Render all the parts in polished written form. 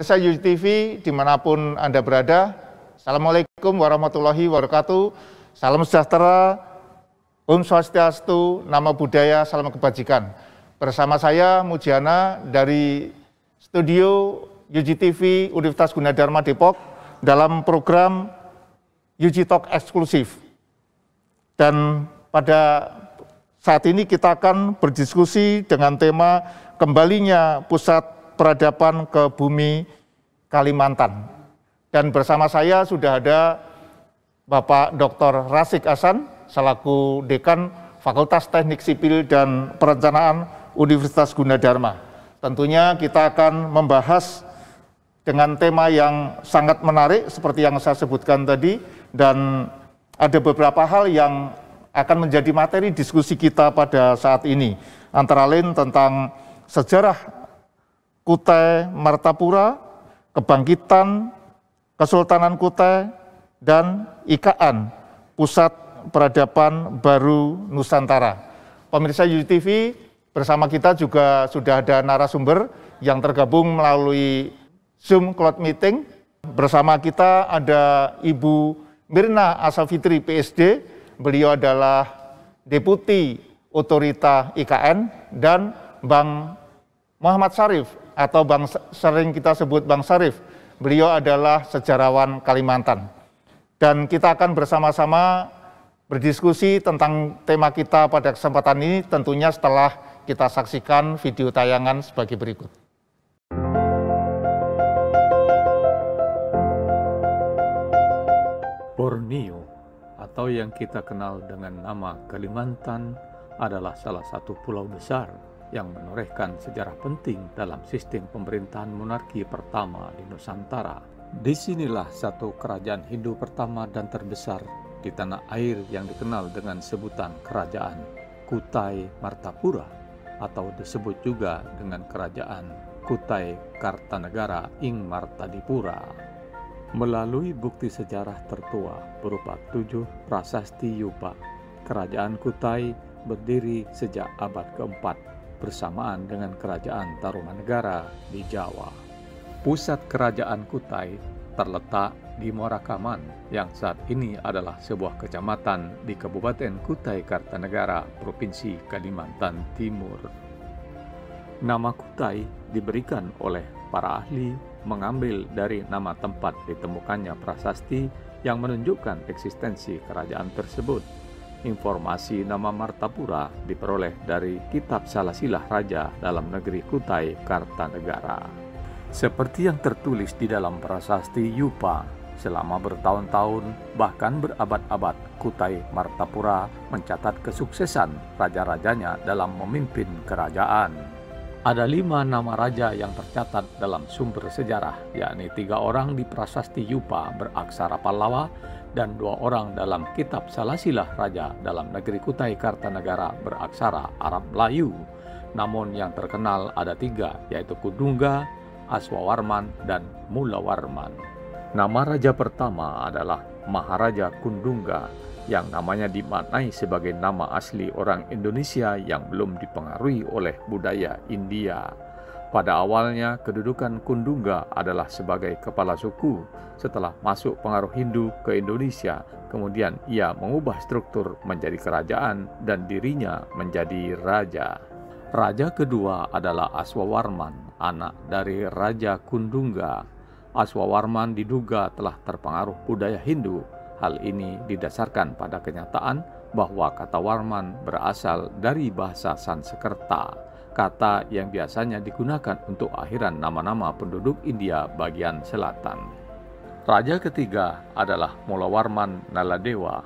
Pemirsa YUJ TV dimanapun Anda berada, Assalamualaikum warahmatullahi wabarakatuh, salam sejahtera, Om Swastiastu, Namo Buddhaya, salam kebajikan. Bersama saya Mujiana dari studio YUJ TV Universitas Gunadarma Depok dalam program YUJ Talk eksklusif. Dan pada saat ini kita akan berdiskusi dengan tema kembalinya pusat peradaban ke bumi Kalimantan. Dan bersama saya sudah ada Bapak Dr. Rasyik Hasan selaku Dekan Fakultas Teknik Sipil dan Perencanaan Universitas Gunadarma. Tentunya kita akan membahas dengan tema yang sangat menarik seperti yang saya sebutkan tadi, dan ada beberapa hal yang akan menjadi materi diskusi kita pada saat ini. Antara lain tentang sejarah Kutai Martapura, kebangkitan Kesultanan Kutai, dan IKN, Pusat Peradaban Baru Nusantara. Pemirsa YUJ TV, bersama kita juga sudah ada narasumber yang tergabung melalui Zoom Cloud Meeting. Bersama kita ada Ibu Mirna Asafitri PSD, beliau adalah Deputi Otorita IKN, dan Bang Muhammad Syarif, atau sering kita sebut Bang Syarif, beliau adalah sejarawan Kalimantan. Dan kita akan bersama-sama berdiskusi tentang tema kita pada kesempatan ini, tentunya setelah kita saksikan video tayangan sebagai berikut. Borneo, atau yang kita kenal dengan nama Kalimantan, adalah salah satu pulau besar yang menorehkan sejarah penting dalam sistem pemerintahan monarki pertama di Nusantara. Disinilah satu kerajaan Hindu pertama dan terbesar di tanah air yang dikenal dengan sebutan Kerajaan Kutai Martapura, atau disebut juga dengan Kerajaan Kutai Kartanegara ing Martadipura. Melalui bukti sejarah tertua berupa 7 prasasti Yupa, Kerajaan Kutai berdiri sejak abad keempat bersamaan dengan Kerajaan Tarumanegara di Jawa. Pusat Kerajaan Kutai terletak di Morakaman, yang saat ini adalah sebuah kecamatan di Kabupaten Kutai Kartanegara, Provinsi Kalimantan Timur. Nama Kutai diberikan oleh para ahli mengambil dari nama tempat ditemukannya prasasti yang menunjukkan eksistensi kerajaan tersebut. Informasi nama Martapura diperoleh dari kitab Salasilah Raja dalam negeri Kutai Kartanegara. Seperti yang tertulis di dalam prasasti Yupa, selama bertahun-tahun bahkan berabad-abad Kutai Martapura mencatat kesuksesan raja-rajanya dalam memimpin kerajaan. Ada 5 nama raja yang tercatat dalam sumber sejarah, yakni 3 orang di prasasti Yupa beraksara Pallawa dan 2 orang dalam kitab Salasilah Raja dalam negeri Kutai Kartanegara beraksara Arab Melayu. Namun yang terkenal ada 3, yaitu Kundungga, Aswawarman, dan Mulawarman. Nama raja pertama adalah Maharaja Kundungga, yang namanya dimaknai sebagai nama asli orang Indonesia yang belum dipengaruhi oleh budaya India. Pada awalnya, kedudukan Kundungga adalah sebagai kepala suku. Setelah masuk pengaruh Hindu ke Indonesia, kemudian ia mengubah struktur menjadi kerajaan dan dirinya menjadi raja. Raja kedua adalah Aswawarman, anak dari Raja Kundungga. Aswawarman diduga telah terpengaruh budaya Hindu. Hal ini didasarkan pada kenyataan bahwa kata Warman berasal dari bahasa Sanskerta, kata yang biasanya digunakan untuk akhiran nama-nama penduduk India bagian selatan. Raja ketiga adalah Mulawarman Naladewa.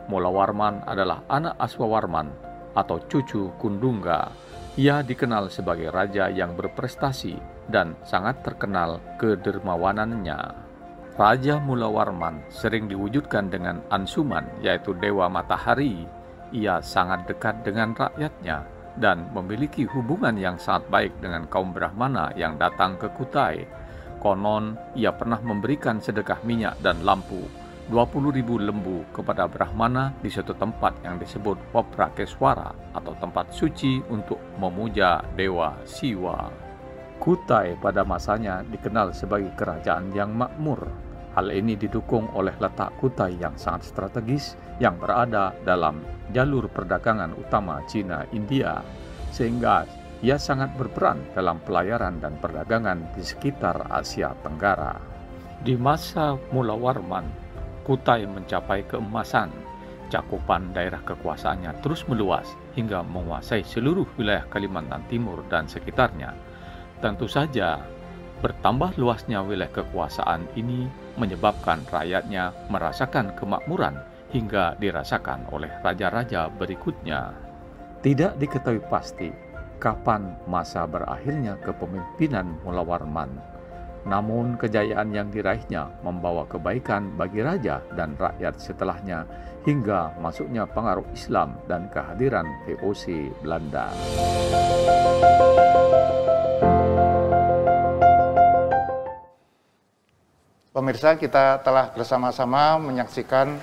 Mulawarman adalah anak Aswawarman atau cucu Kundungga. Ia dikenal sebagai raja yang berprestasi dan sangat terkenal kedermawanannya. Raja Mulawarman sering diwujudkan dengan Ansuman, yaitu Dewa Matahari. Ia sangat dekat dengan rakyatnya dan memiliki hubungan yang sangat baik dengan kaum Brahmana yang datang ke Kutai. Konon, ia pernah memberikan sedekah minyak dan lampu 20.000 lembu kepada Brahmana di suatu tempat yang disebut Waprakeswara atau tempat suci untuk memuja Dewa Siwa. Kutai pada masanya dikenal sebagai kerajaan yang makmur. Hal ini didukung oleh letak Kutai yang sangat strategis yang berada dalam jalur perdagangan utama Cina-India, sehingga ia sangat berperan dalam pelayaran dan perdagangan di sekitar Asia Tenggara. Di masa Mula Warman, Kutai mencapai keemasan. Cakupan daerah kekuasaannya terus meluas hingga menguasai seluruh wilayah Kalimantan Timur dan sekitarnya. Tentu saja, bertambah luasnya wilayah kekuasaan ini menyebabkan rakyatnya merasakan kemakmuran hingga dirasakan oleh raja-raja berikutnya. Tidak diketahui pasti kapan masa berakhirnya kepemimpinan Mula Warman. Namun kejayaan yang diraihnya membawa kebaikan bagi raja dan rakyat setelahnya hingga masuknya pengaruh Islam dan kehadiran VOC Belanda. Pemirsa, kita telah bersama-sama menyaksikan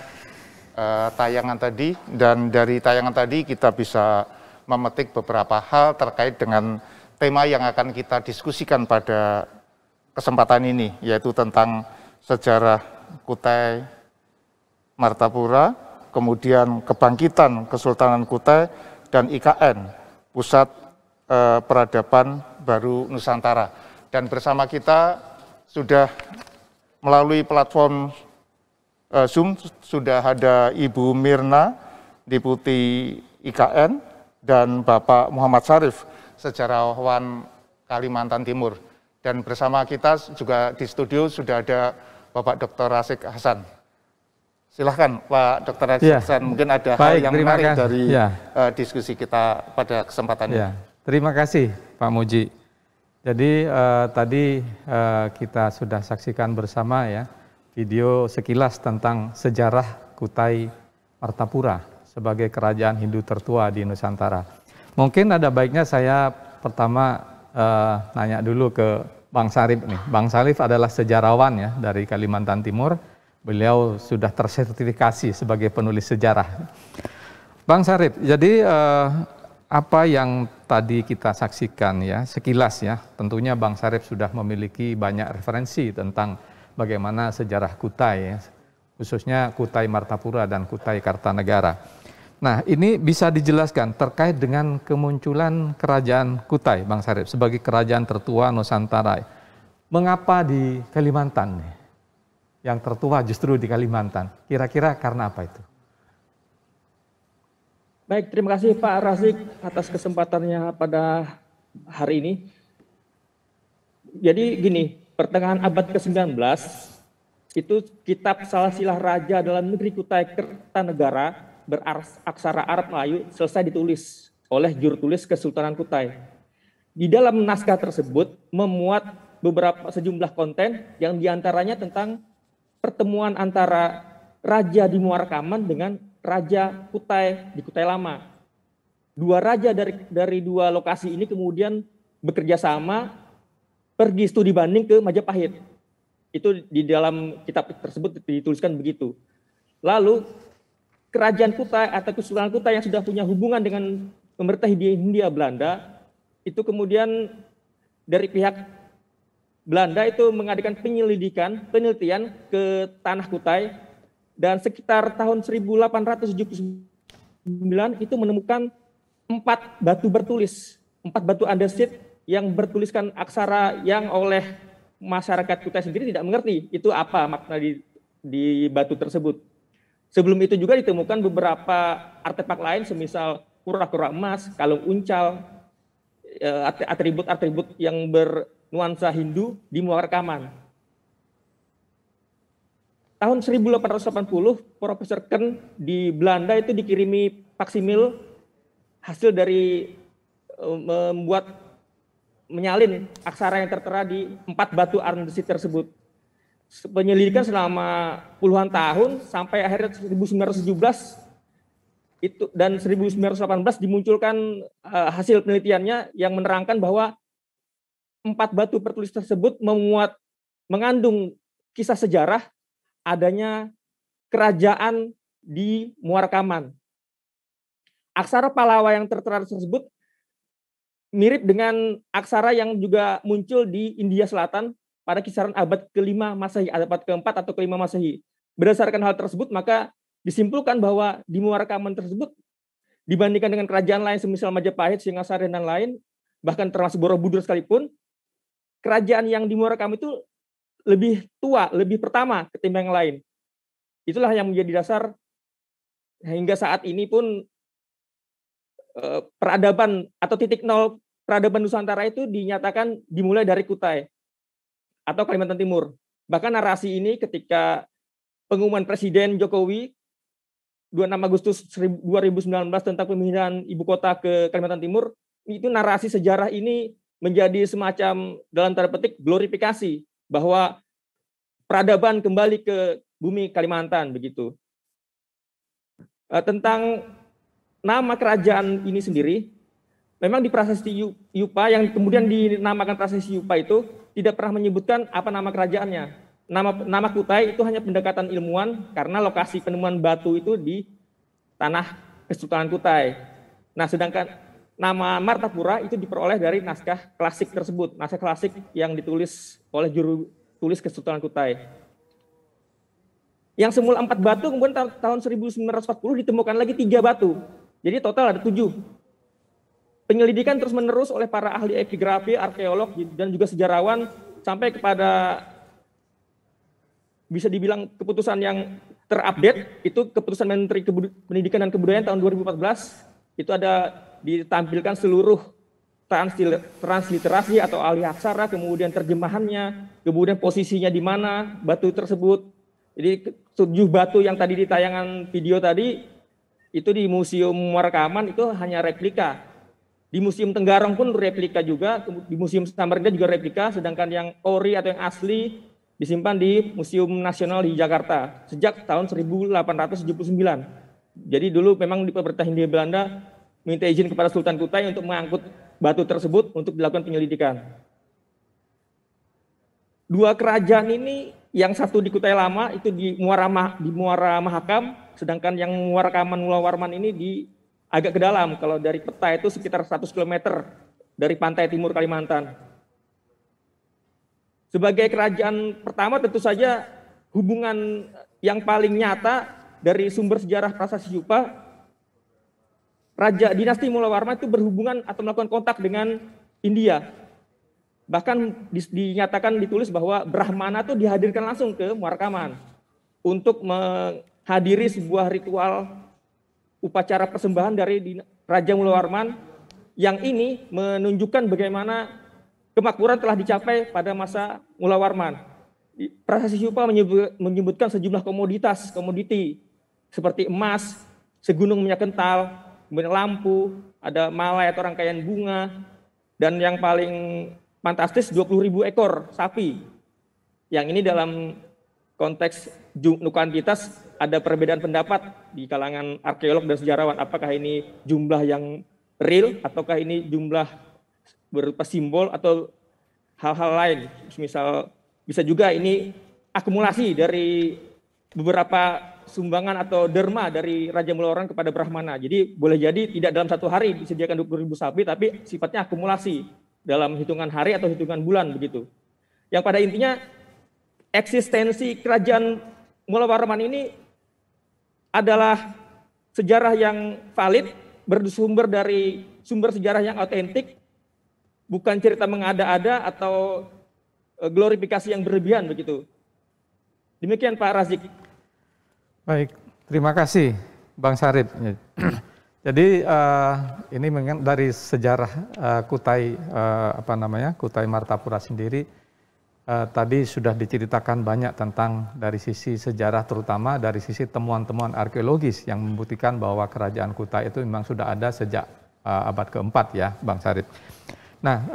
tayangan tadi, dan dari tayangan tadi kita bisa memetik beberapa hal terkait dengan tema yang akan kita diskusikan pada kesempatan ini, yaitu tentang sejarah Kutai Martapura, kemudian kebangkitan Kesultanan Kutai, dan IKN, Pusat Peradaban Baru Nusantara. Dan bersama kita sudah melalui platform Zoom sudah ada Ibu Mirna, Deputi IKN, dan Bapak Muhammad Syarif, sejarawan Kalimantan Timur. Dan bersama kita juga di studio sudah ada Bapak Dr. Rasyid Hasan. Silahkan Pak Dr. Rasyid Hasan, mungkin ada hal yang menarik dari diskusi kita pada kesempatan ini. Terima kasih Pak Muji. Jadi tadi kita sudah saksikan bersama ya video sekilas tentang sejarah Kutai Martapura sebagai kerajaan Hindu tertua di Nusantara. Mungkin ada baiknya saya pertama nanya dulu ke Bang Syarif nih. Bang Syarif adalah sejarawan ya dari Kalimantan Timur. Beliau sudah tersertifikasi sebagai penulis sejarah. Bang Syarif, jadi apa yang tadi kita saksikan ya sekilas ya, tentunya Bang Syarif sudah memiliki banyak referensi tentang bagaimana sejarah Kutai ya, khususnya Kutai Martapura dan Kutai Kartanegara. Nah, ini bisa dijelaskan terkait dengan kemunculan kerajaan Kutai, Bang Syarif, sebagai kerajaan tertua Nusantara. Mengapa di Kalimantan nih? Yang tertua justru di Kalimantan. Kira-kira karena apa itu? Baik, terima kasih Pak Rasyid atas kesempatannya pada hari ini. Jadi gini, pertengahan abad ke-19, itu kitab Salasilah Raja dalam Negeri Kutai Kertanegara beraksara Arab Melayu selesai ditulis oleh juru tulis Kesultanan Kutai. Di dalam naskah tersebut memuat sejumlah konten yang diantaranya tentang pertemuan antara raja di Muara Kaman dengan Raja Kutai di Kutai Lama. Dua raja dari dua lokasi ini kemudian bekerja sama pergi studi banding ke Majapahit. Itu di dalam kitab tersebut dituliskan begitu. Lalu kerajaan Kutai atau Kesultanan Kutai yang sudah punya hubungan dengan pemerintah Hindia Belanda, itu kemudian dari pihak Belanda itu mengadakan penelitian ke tanah Kutai. Dan sekitar tahun 1879 itu menemukan 4 batu bertulis, 4 batu andesit yang bertuliskan aksara yang oleh masyarakat Kutai sendiri tidak mengerti itu apa makna di batu tersebut. Sebelum itu juga ditemukan beberapa artefak lain semisal kura-kura emas, kalung uncal, atribut-atribut yang bernuansa Hindu di Muara Kaman. Tahun 1880, Profesor Ken di Belanda itu dikirimi faksimil hasil dari menyalin aksara yang tertera di 4 batu andesit tersebut. Penyelidikan selama puluhan tahun sampai akhirnya 1917 itu dan 1918 dimunculkan hasil penelitiannya yang menerangkan bahwa 4 batu bertulis tersebut mengandung kisah sejarah adanya kerajaan di Muara Kaman. Aksara Palawa yang tertera tersebut mirip dengan aksara yang juga muncul di India Selatan pada kisaran abad ke-5 Masehi, abad ke-4 atau ke-5 Masehi. Berdasarkan hal tersebut, maka disimpulkan bahwa di Muara Kaman tersebut dibandingkan dengan kerajaan lain semisal Majapahit, Singasari, dan lain, bahkan termasuk Borobudur sekalipun, kerajaan yang di Muara Kaman itu lebih tua, lebih pertama ketimbang yang lain. Itulah yang menjadi dasar hingga saat ini pun peradaban atau titik nol peradaban Nusantara itu dinyatakan dimulai dari Kutai atau Kalimantan Timur. Bahkan narasi ini ketika pengumuman Presiden Jokowi 26 Agustus 2019 tentang pemindahan ibu kota ke Kalimantan Timur, itu narasi sejarah ini menjadi semacam dalam tanda petik glorifikasi bahwa peradaban kembali ke bumi Kalimantan begitu. Tentang nama kerajaan ini sendiri, memang di Prasasti Yupa yang kemudian dinamakan Prasasti Yupa itu tidak pernah menyebutkan apa nama kerajaannya. Nama Kutai itu hanya pendekatan ilmuwan karena lokasi penemuan batu itu di tanah Kesultanan Kutai. Nah, sedangkan nama Martapura itu diperoleh dari naskah klasik tersebut, naskah klasik yang ditulis oleh juru tulis Kesultanan Kutai. Yang semula 4 batu, kemudian tahun 1940 ditemukan lagi 3 batu. Jadi total ada 7. Penyelidikan terus menerus oleh para ahli epigrafi, arkeolog, dan juga sejarawan sampai kepada bisa dibilang keputusan yang terupdate, itu keputusan Menteri Pendidikan dan Kebudayaan tahun 2014, itu ada ditampilkan seluruh transliterasi atau alih aksara, kemudian terjemahannya, kemudian posisinya di mana batu tersebut. Jadi 7 batu yang tadi di tayangan video tadi, itu di Museum Muara Kaman itu hanya replika. Di Museum Tenggarong pun replika juga, di Museum Samarinda juga replika, sedangkan yang ori atau yang asli disimpan di Museum Nasional di Jakarta sejak tahun 1879. Jadi dulu memang di pemerintah Hindia Belanda minta izin kepada Sultan Kutai untuk mengangkut batu tersebut untuk dilakukan penyelidikan. 2 kerajaan ini, yang satu di Kutai Lama itu di Muara Mahakam, sedangkan yang Muara Kaman Mula Warman ini di agak ke dalam. Kalau dari peta itu sekitar 100 km dari pantai timur Kalimantan. Sebagai kerajaan pertama tentu saja hubungan yang paling nyata dari sumber sejarah Prasasti Yupa, Raja Dinasti Mula Warman itu berhubungan atau melakukan kontak dengan India. Bahkan dinyatakan ditulis bahwa Brahmana itu dihadirkan langsung ke Muara Kaman untuk menghadiri sebuah ritual upacara persembahan dari Raja Mula Warman yang ini menunjukkan bagaimana kemakmuran telah dicapai pada masa Mula Warman. Prasasti Yupa menyebutkan sejumlah komoditi seperti emas, segunung minyak kental, kemudian lampu, ada malai atau rangkaian bunga, dan yang paling fantastis 20.000 ekor sapi. Yang ini dalam konteks kuantitas ada perbedaan pendapat di kalangan arkeolog dan sejarawan. Apakah ini jumlah yang real ataukah ini jumlah berupa simbol atau hal-hal lain. Misal bisa juga ini akumulasi dari beberapa sumbangan atau derma dari Raja Mula Warman kepada Brahmana. Jadi boleh jadi tidak dalam satu hari disediakan 20.000 sapi, tapi sifatnya akumulasi dalam hitungan hari atau hitungan bulan begitu. Yang pada intinya eksistensi kerajaan Mula Warman ini adalah sejarah yang valid, bersumber dari sumber sejarah yang autentik, bukan cerita mengada-ada atau glorifikasi yang berlebihan begitu. Demikian Pak Razik. Baik, terima kasih Bang Sarip. Jadi ini dari sejarah Kutai Kutai Martapura sendiri tadi sudah diceritakan banyak tentang dari sisi sejarah, terutama dari sisi temuan-temuan arkeologis yang membuktikan bahwa kerajaan Kutai itu memang sudah ada sejak abad keempat ya, Bang Sarip. Nah,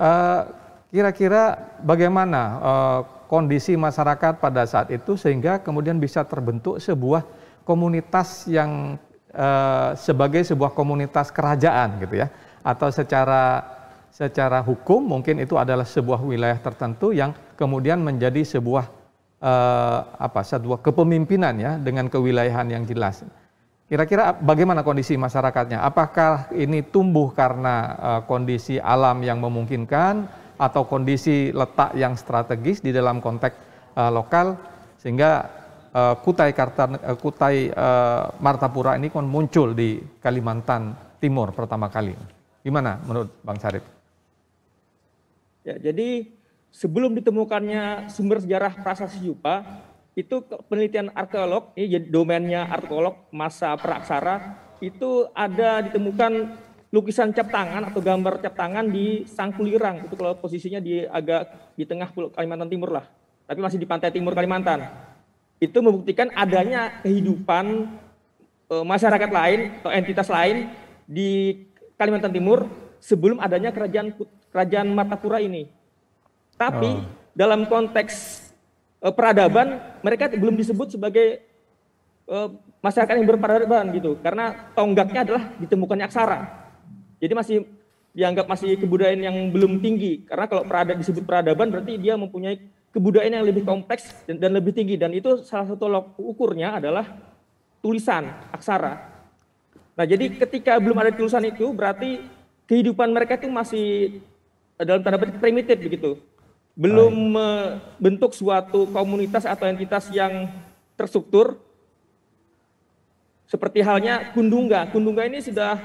kira-kira bagaimana kondisi masyarakat pada saat itu sehingga kemudian bisa terbentuk sebuah komunitas yang sebagai sebuah komunitas kerajaan gitu ya, atau secara hukum mungkin itu adalah sebuah wilayah tertentu yang kemudian menjadi sebuah sebuah kepemimpinan ya dengan kewilayahan yang jelas. Kira-kira bagaimana kondisi masyarakatnya? Apakah ini tumbuh karena kondisi alam yang memungkinkan atau kondisi letak yang strategis di dalam konteks lokal sehingga Kutai Martapura ini kan muncul di Kalimantan Timur pertama kali. Gimana menurut Bang Syarif? Ya, jadi sebelum ditemukannya sumber sejarah prasasti Yupa, itu penelitian arkeolog, ini jadi domainnya arkeolog masa praaksara, itu ada ditemukan lukisan cap tangan atau gambar cap tangan di Sangkulirang. Itu kalau posisinya di agak di tengah Kalimantan Timur lah, tapi masih di pantai timur Kalimantan. Itu membuktikan adanya kehidupan masyarakat lain atau entitas lain di Kalimantan Timur sebelum adanya kerajaan Martapura ini. Tapi dalam konteks peradaban, mereka belum disebut sebagai masyarakat yang berperadaban gitu, karena tonggaknya adalah ditemukannya aksara. Jadi masih dianggap masih kebudayaan yang belum tinggi, karena kalau disebut peradaban berarti dia mempunyai kebudayaan yang lebih kompleks dan lebih tinggi, dan itu salah satu ukurnya adalah tulisan aksara. Nah, jadi ketika belum ada tulisan itu berarti kehidupan mereka itu masih dalam tanda petik primitif begitu. Belum membentuk suatu komunitas atau entitas yang terstruktur seperti halnya Kundungga. Kundungga ini sudah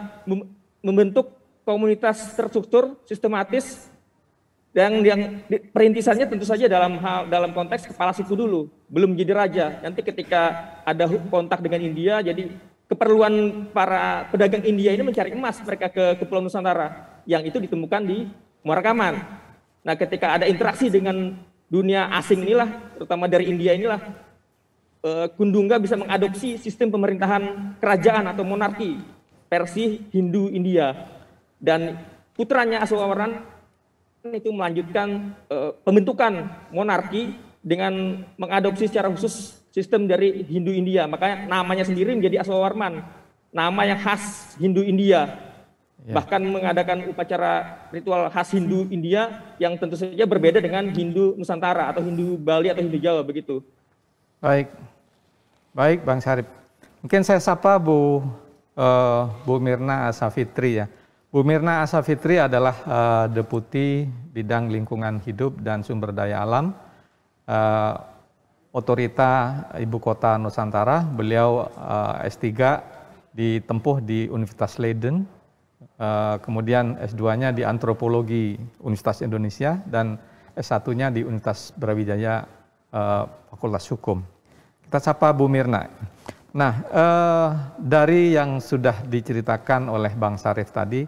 membentuk komunitas terstruktur, sistematis, dan yang perintisannya tentu saja dalam konteks kepala suku dulu, belum jadi raja. Nanti ketika ada kontak dengan India, jadi keperluan para pedagang India ini mencari emas mereka ke Pulau Nusantara, yang itu ditemukan di Muara Kaman. Nah, ketika ada interaksi dengan dunia asing inilah, terutama dari India inilah, Kundungga bisa mengadopsi sistem pemerintahan kerajaan atau monarki versi Hindu-India. Dan putranya Asokawarman itu melanjutkan pembentukan monarki dengan mengadopsi secara khusus sistem dari Hindu-India. Makanya namanya sendiri menjadi Asokawarman, nama yang khas Hindu-India. Bahkan mengadakan upacara ritual khas Hindu India yang tentu saja berbeda dengan Hindu Nusantara atau Hindu Bali atau Hindu Jawa begitu. Baik Bang Syarif. Mungkin saya sapa Bu Mirna Asafitri ya. Bu Mirna Asafitri adalah Deputi Bidang Lingkungan Hidup dan Sumber Daya Alam Otorita Ibu Kota Nusantara. Beliau S3 ditempuh di Universitas Leiden. Kemudian S2-nya di Antropologi Universitas Indonesia dan S1-nya di Universitas Brawijaya Fakultas Hukum. Kita sapa Bu Mirna. Nah, dari yang sudah diceritakan oleh Bang Syarif tadi,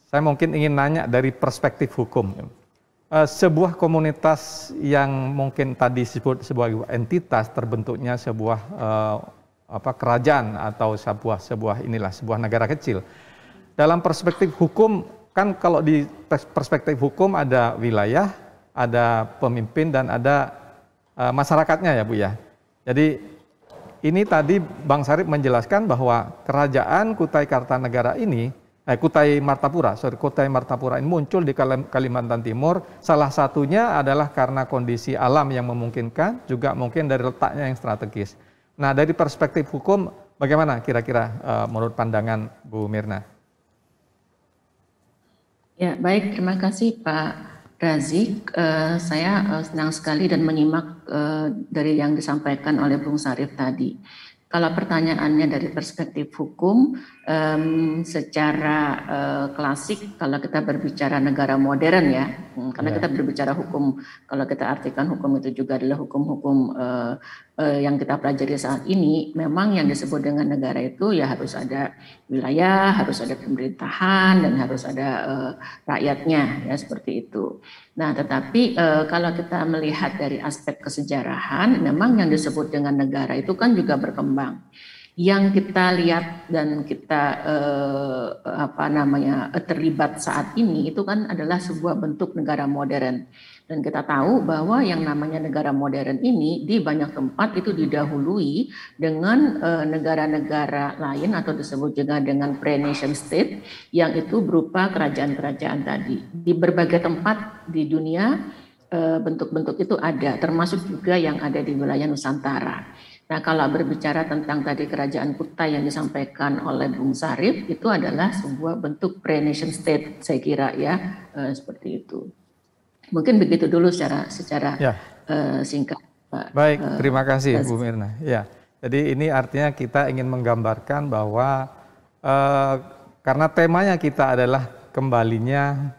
saya mungkin ingin nanya dari perspektif hukum. Sebuah komunitas yang mungkin tadi disebut sebuah entitas, terbentuknya sebuah kerajaan atau sebuah negara kecil. Dalam perspektif hukum, kan kalau di perspektif hukum ada wilayah, ada pemimpin, dan ada masyarakatnya ya Bu ya. Jadi ini tadi Bang Syarif menjelaskan bahwa kerajaan Kutai Kartanegara ini, Kutai Martapura ini muncul di Kalimantan Timur. Salah satunya adalah karena kondisi alam yang memungkinkan, juga mungkin dari letaknya yang strategis. Nah, dari perspektif hukum, bagaimana kira-kira menurut pandangan Bu Mirna? Ya, baik, terima kasih Pak Razik. Saya senang sekali dan menyimak dari yang disampaikan oleh Bung Syarif tadi. Kalau pertanyaannya dari perspektif hukum, secara klasik kalau kita berbicara negara modern ya, karena kita berbicara hukum, kalau kita artikan hukum itu juga adalah hukum-hukum yang kita pelajari saat ini, memang yang disebut dengan negara itu ya harus ada wilayah, harus ada pemerintahan, dan harus ada rakyatnya ya, seperti itu. Nah, tetapi kalau kita melihat dari aspek kesejarahan, memang yang disebut dengan negara itu kan juga berkembang. Yang kita lihat dan kita terlibat saat ini itu kan adalah sebuah bentuk negara modern. Dan kita tahu bahwa yang namanya negara modern ini di banyak tempat itu didahului dengan negara-negara lain atau disebut juga dengan pre-nation state yang itu berupa kerajaan-kerajaan tadi. Di berbagai tempat di dunia bentuk-bentuk itu ada, termasuk juga yang ada di wilayah Nusantara. Nah, kalau berbicara tentang tadi Kerajaan Kutai yang disampaikan oleh Bung Sarif, itu adalah sebuah bentuk pre-nation state, saya kira ya, seperti itu. Mungkin begitu dulu secara singkat, Pak. Baik, terima kasih Bu Mirna. Ya, jadi ini artinya kita ingin menggambarkan bahwa karena temanya kita adalah kembalinya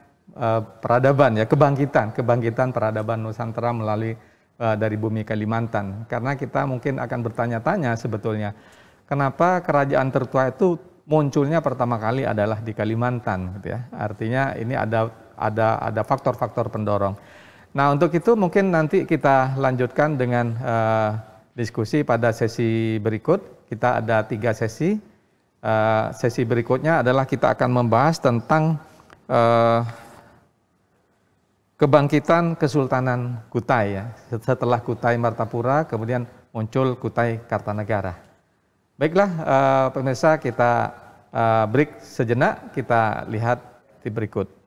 peradaban ya, kebangkitan peradaban Nusantara melalui dari bumi Kalimantan. Karena kita mungkin akan bertanya-tanya sebetulnya, kenapa kerajaan tertua itu munculnya pertama kali adalah di Kalimantan, gitu ya. Artinya ini ada faktor-faktor pendorong. Nah, untuk itu mungkin nanti kita lanjutkan dengan diskusi pada sesi berikut. Kita ada 3 sesi. Sesi berikutnya adalah kita akan membahas tentang kebangkitan Kesultanan Kutai ya. Setelah Kutai Martapura kemudian muncul Kutai Kartanegara. Baiklah pemirsa, kita break sejenak, kita lihat di berikut.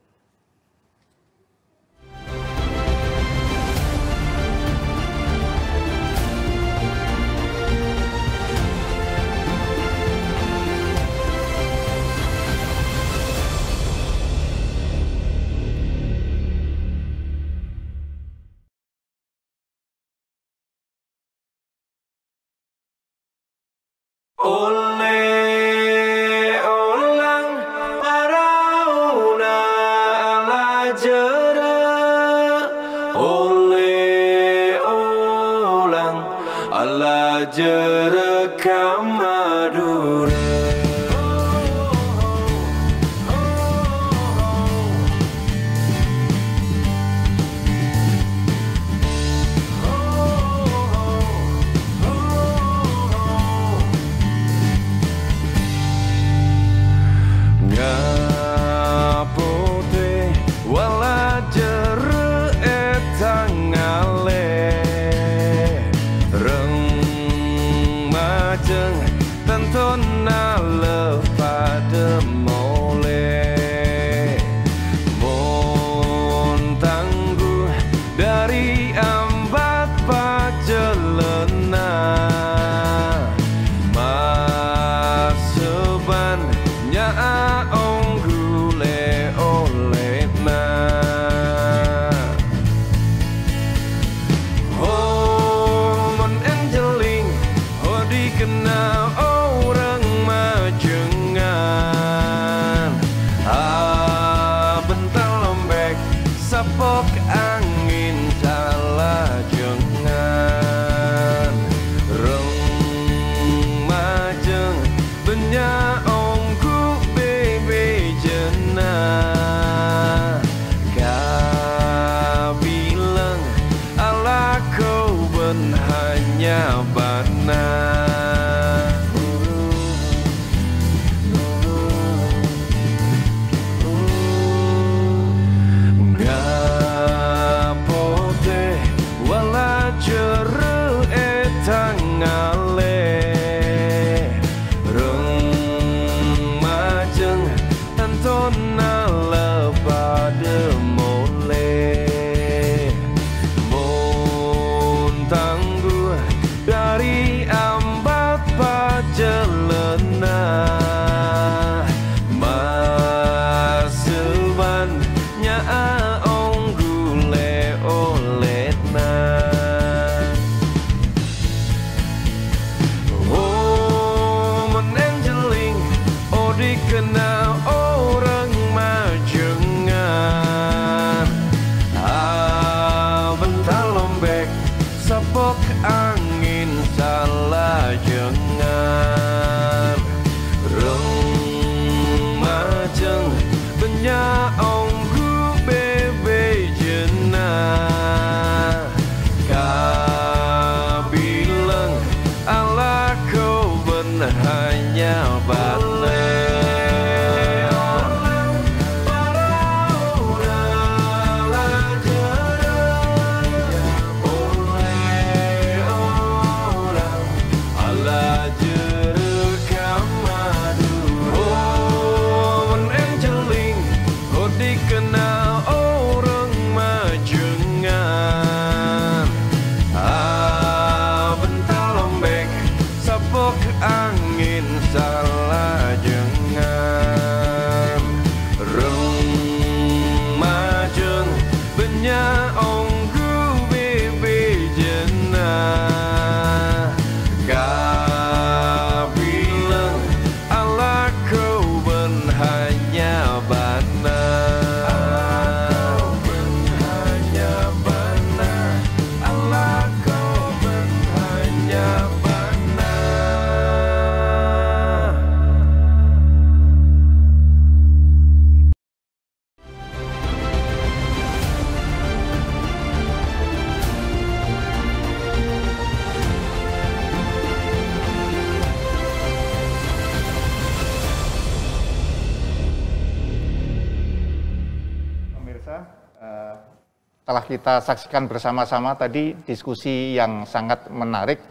telah kita saksikan bersama-sama tadi diskusi yang sangat menarik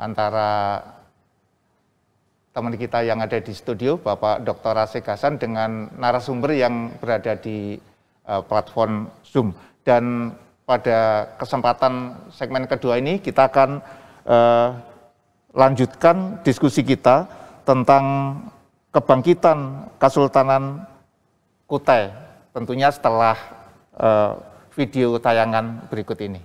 antara teman kita yang ada di studio, Bapak Dr. Razik Hasan dengan narasumber yang berada di platform Zoom. Dan pada kesempatan segmen kedua ini kita akan lanjutkan diskusi kita tentang kebangkitan Kesultanan Kutai, tentunya setelah video tayangan berikut ini.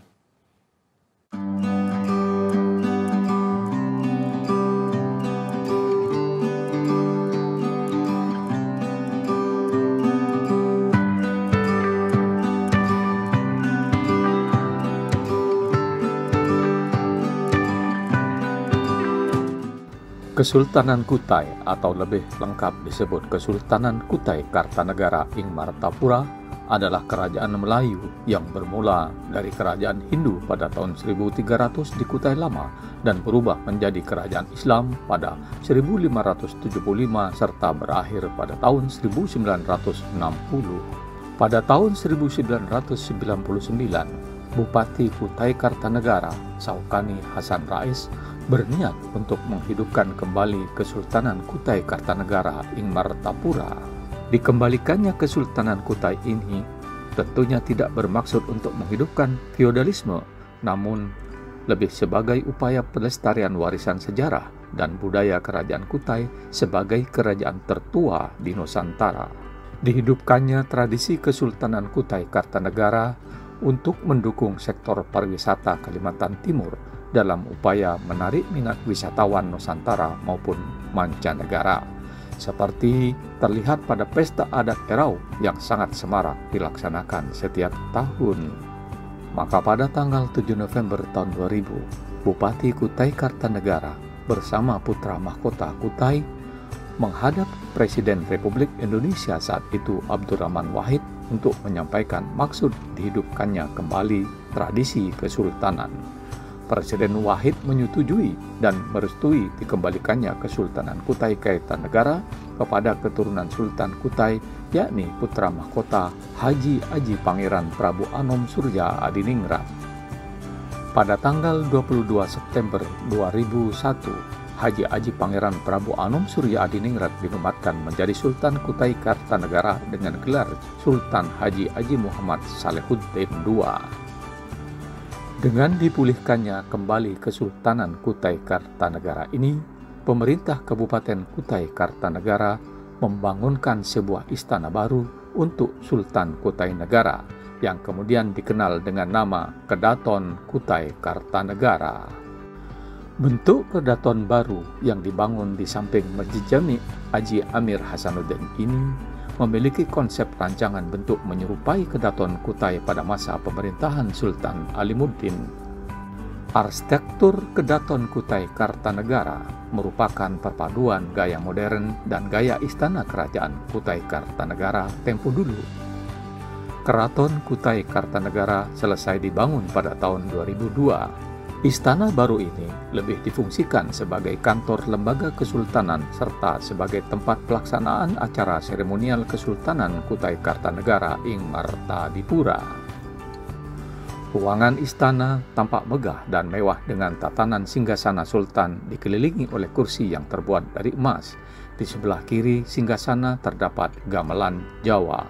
Kesultanan Kutai atau lebih lengkap disebut Kesultanan Kutai Kartanegara ing Martapura adalah kerajaan Melayu yang bermula dari kerajaan Hindu pada tahun 1300 di Kutai Lama dan berubah menjadi kerajaan Islam pada 1575 serta berakhir pada tahun 1960. Pada tahun 1999, Bupati Kutai Kartanegara, Saukani Hasan Rais, berniat untuk menghidupkan kembali Kesultanan Kutai Kartanegara ing Martapura. Dikembalikannya Kesultanan Kutai ini tentunya tidak bermaksud untuk menghidupkan feodalisme, namun lebih sebagai upaya pelestarian warisan sejarah dan budaya kerajaan Kutai sebagai kerajaan tertua di Nusantara. Dihidupkannya tradisi Kesultanan Kutai Kartanegara untuk mendukung sektor pariwisata Kalimantan Timur dalam upaya menarik minat wisatawan Nusantara maupun mancanegara, seperti terlihat pada pesta adat Erau yang sangat semarak dilaksanakan setiap tahun. Maka pada tanggal 7 November tahun 2000, Bupati Kutai Kartanegara bersama putra mahkota Kutai menghadap Presiden Republik Indonesia saat itu Abdurrahman Wahid untuk menyampaikan maksud dihidupkannya kembali tradisi kesultanan. Presiden Wahid menyetujui dan merestui dikembalikannya Kesultanan Kutai Kartanegara kepada keturunan Sultan Kutai, yakni putra mahkota Haji Aji Pangeran Prabu Anom Surya Adiningrat. Pada tanggal 22 September 2001, Haji Aji Pangeran Prabu Anom Surya Adiningrat dinobatkan menjadi Sultan Kutai Kartanegara dengan gelar Sultan Haji Aji Muhammad Salehuddin II. Dengan dipulihkannya kembali Kesultanan Kutai Kartanegara ini, pemerintah Kabupaten Kutai Kartanegara membangunkan sebuah istana baru untuk Sultan Kutai Negara yang kemudian dikenal dengan nama Kedaton Kutai Kartanegara. Bentuk kedaton baru yang dibangun di samping Masjid Jami' Haji Amir Hasanuddin ini memiliki konsep rancangan bentuk menyerupai Kedaton Kutai pada masa pemerintahan Sultan Alimuddin. Arsitektur Kedaton Kutai Kartanegara merupakan perpaduan gaya modern dan gaya istana kerajaan Kutai Kartanegara tempo dulu. Keraton Kutai Kartanegara selesai dibangun pada tahun 2002. Istana baru ini lebih difungsikan sebagai kantor lembaga kesultanan serta sebagai tempat pelaksanaan acara seremonial Kesultanan Kutai Kartanegara ing Martapura. Ruangan istana tampak megah dan mewah dengan tatanan singgasana sultan dikelilingi oleh kursi yang terbuat dari emas. Di sebelah kiri singgasana terdapat gamelan Jawa.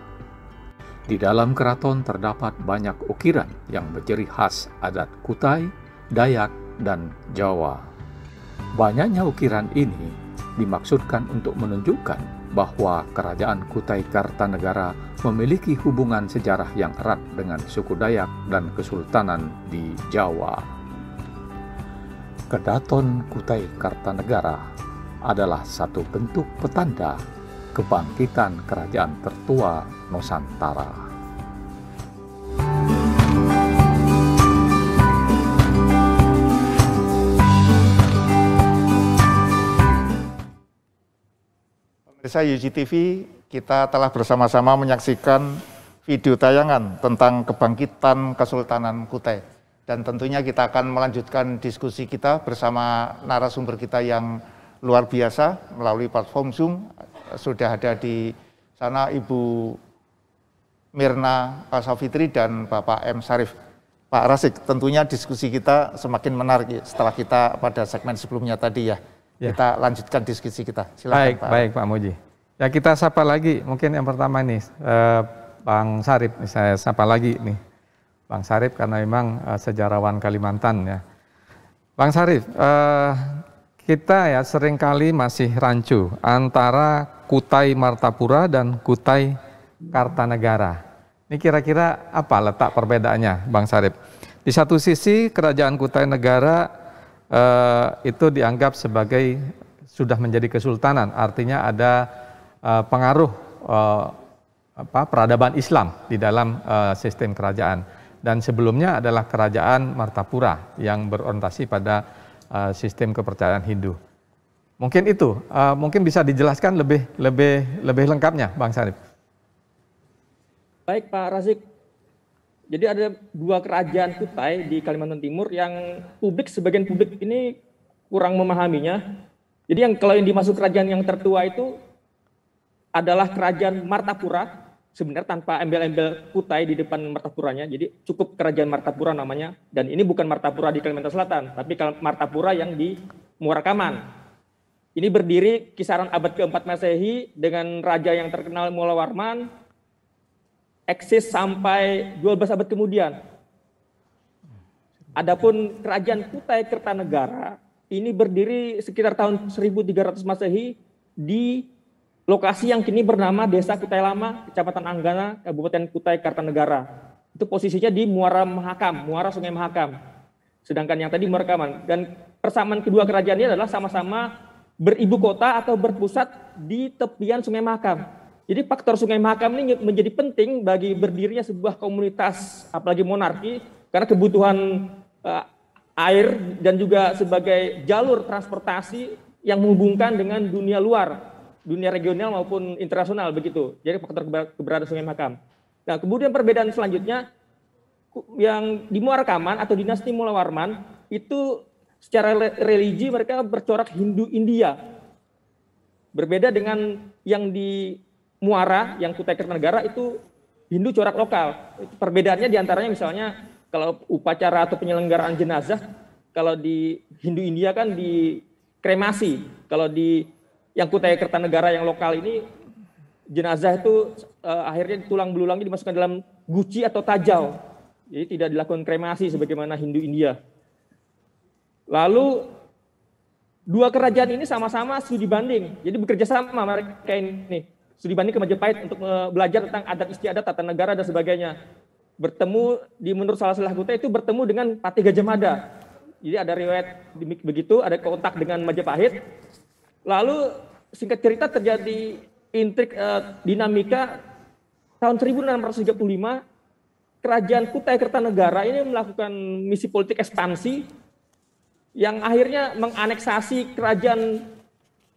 Di dalam keraton terdapat banyak ukiran yang berciri khas adat Kutai, Dayak, dan Jawa. Banyaknya ukiran ini dimaksudkan untuk menunjukkan bahwa kerajaan Kutai Kartanegara memiliki hubungan sejarah yang erat dengan suku Dayak dan kesultanan di Jawa. Kedaton Kutai Kartanegara adalah satu bentuk petanda kebangkitan kerajaan tertua Nusantara. Pemirsa UGTV, kita telah bersama-sama menyaksikan video tayangan tentang kebangkitan Kesultanan Kutai. Dan tentunya kita akan melanjutkan diskusi kita bersama narasumber kita yang luar biasa melalui platform Zoom. Sudah ada di sana Ibu Mirna Safitri dan Bapak M. Syarif. Pak Razik, tentunya diskusi kita semakin menarik setelah kita pada segmen sebelumnya tadi ya. Kita lanjutkan diskusi kita. Silakan Pak. Baik Pak Muji. Ya kita sapa lagi, mungkin yang pertama nih Bang Syarif, saya sapa lagi nih Bang Syarif karena memang sejarawan Kalimantan ya. Bang Syarif, kita ya seringkali masih rancu antara Kutai Martapura dan Kutai Kartanegara. Ini kira-kira apa letak perbedaannya Bang Syarif? Di satu sisi kerajaan Kutai Negara itu dianggap sebagai sudah menjadi kesultanan, artinya ada pengaruh peradaban Islam di dalam sistem kerajaan. Dan sebelumnya adalah kerajaan Martapura yang berorientasi pada sistem kepercayaan Hindu. Mungkin itu, mungkin bisa dijelaskan lebih lengkapnya Bang Syarif. Baik Pak Razik, jadi ada dua kerajaan Kutai di Kalimantan Timur yang sebagian publik ini kurang memahaminya. Jadi kalau yang dimaksud kerajaan yang tertua itu adalah kerajaan Martapura, sebenarnya tanpa embel-embel Kutai di depan Martapuranya, jadi cukup kerajaan Martapura namanya, dan ini bukan Martapura di Kalimantan Selatan, tapi Martapura yang di Muara Kaman. Ini berdiri kisaran abad ke-4 Masehi dengan raja yang terkenal Mula Warman, eksis sampai 12 abad kemudian. Adapun kerajaan Kutai Kertanegara ini berdiri sekitar tahun 1300 Masehi di lokasi yang kini bernama Desa Kutai Lama, Kecamatan Anggana, Kabupaten Kutai Kartanegara. Itu posisinya di Muara Mahakam, Muara Sungai Mahakam. Sedangkan yang tadi Muara Kaman. Dan persamaan kedua kerajaan ini adalah sama-sama beribu kota atau berpusat di tepian Sungai Mahakam. Jadi faktor Sungai Mahakam ini menjadi penting bagi berdirinya sebuah komunitas, apalagi monarki, karena kebutuhan air dan juga sebagai jalur transportasi yang menghubungkan dengan dunia luar, dunia regional maupun internasional begitu. Jadi faktor keberadaan Sungai Mahakam. Nah, kemudian perbedaan selanjutnya yang di Muara Kaman atau dinasti Mula Warman itu secara religi mereka bercorak Hindu India. Berbeda dengan yang di Muara, yang Kutai Kartanegara itu Hindu corak lokal. Perbedaannya diantaranya misalnya kalau upacara atau penyelenggaraan jenazah, kalau di Hindu India kan di kremasi. Kalau di yang Kutai Kartanegara yang lokal ini jenazah itu akhirnya tulang belulangnya dimasukkan dalam guci atau tajau. Jadi tidak dilakukan kremasi sebagaimana Hindu India. Lalu dua kerajaan ini sama-sama studi banding. Jadi bekerja sama mereka ini. Studi banding ke Majapahit untuk belajar tentang adat istiadat, tata negara dan sebagainya. Bertemu menurut salah Kutai itu bertemu dengan Patih Gajah Mada. Jadi ada riwayat begitu, ada kontak dengan Majapahit. Lalu singkat cerita terjadi intrik dinamika tahun 1635 kerajaan Kutai Kertanegara ini melakukan misi politik ekspansi yang akhirnya menganeksasi kerajaan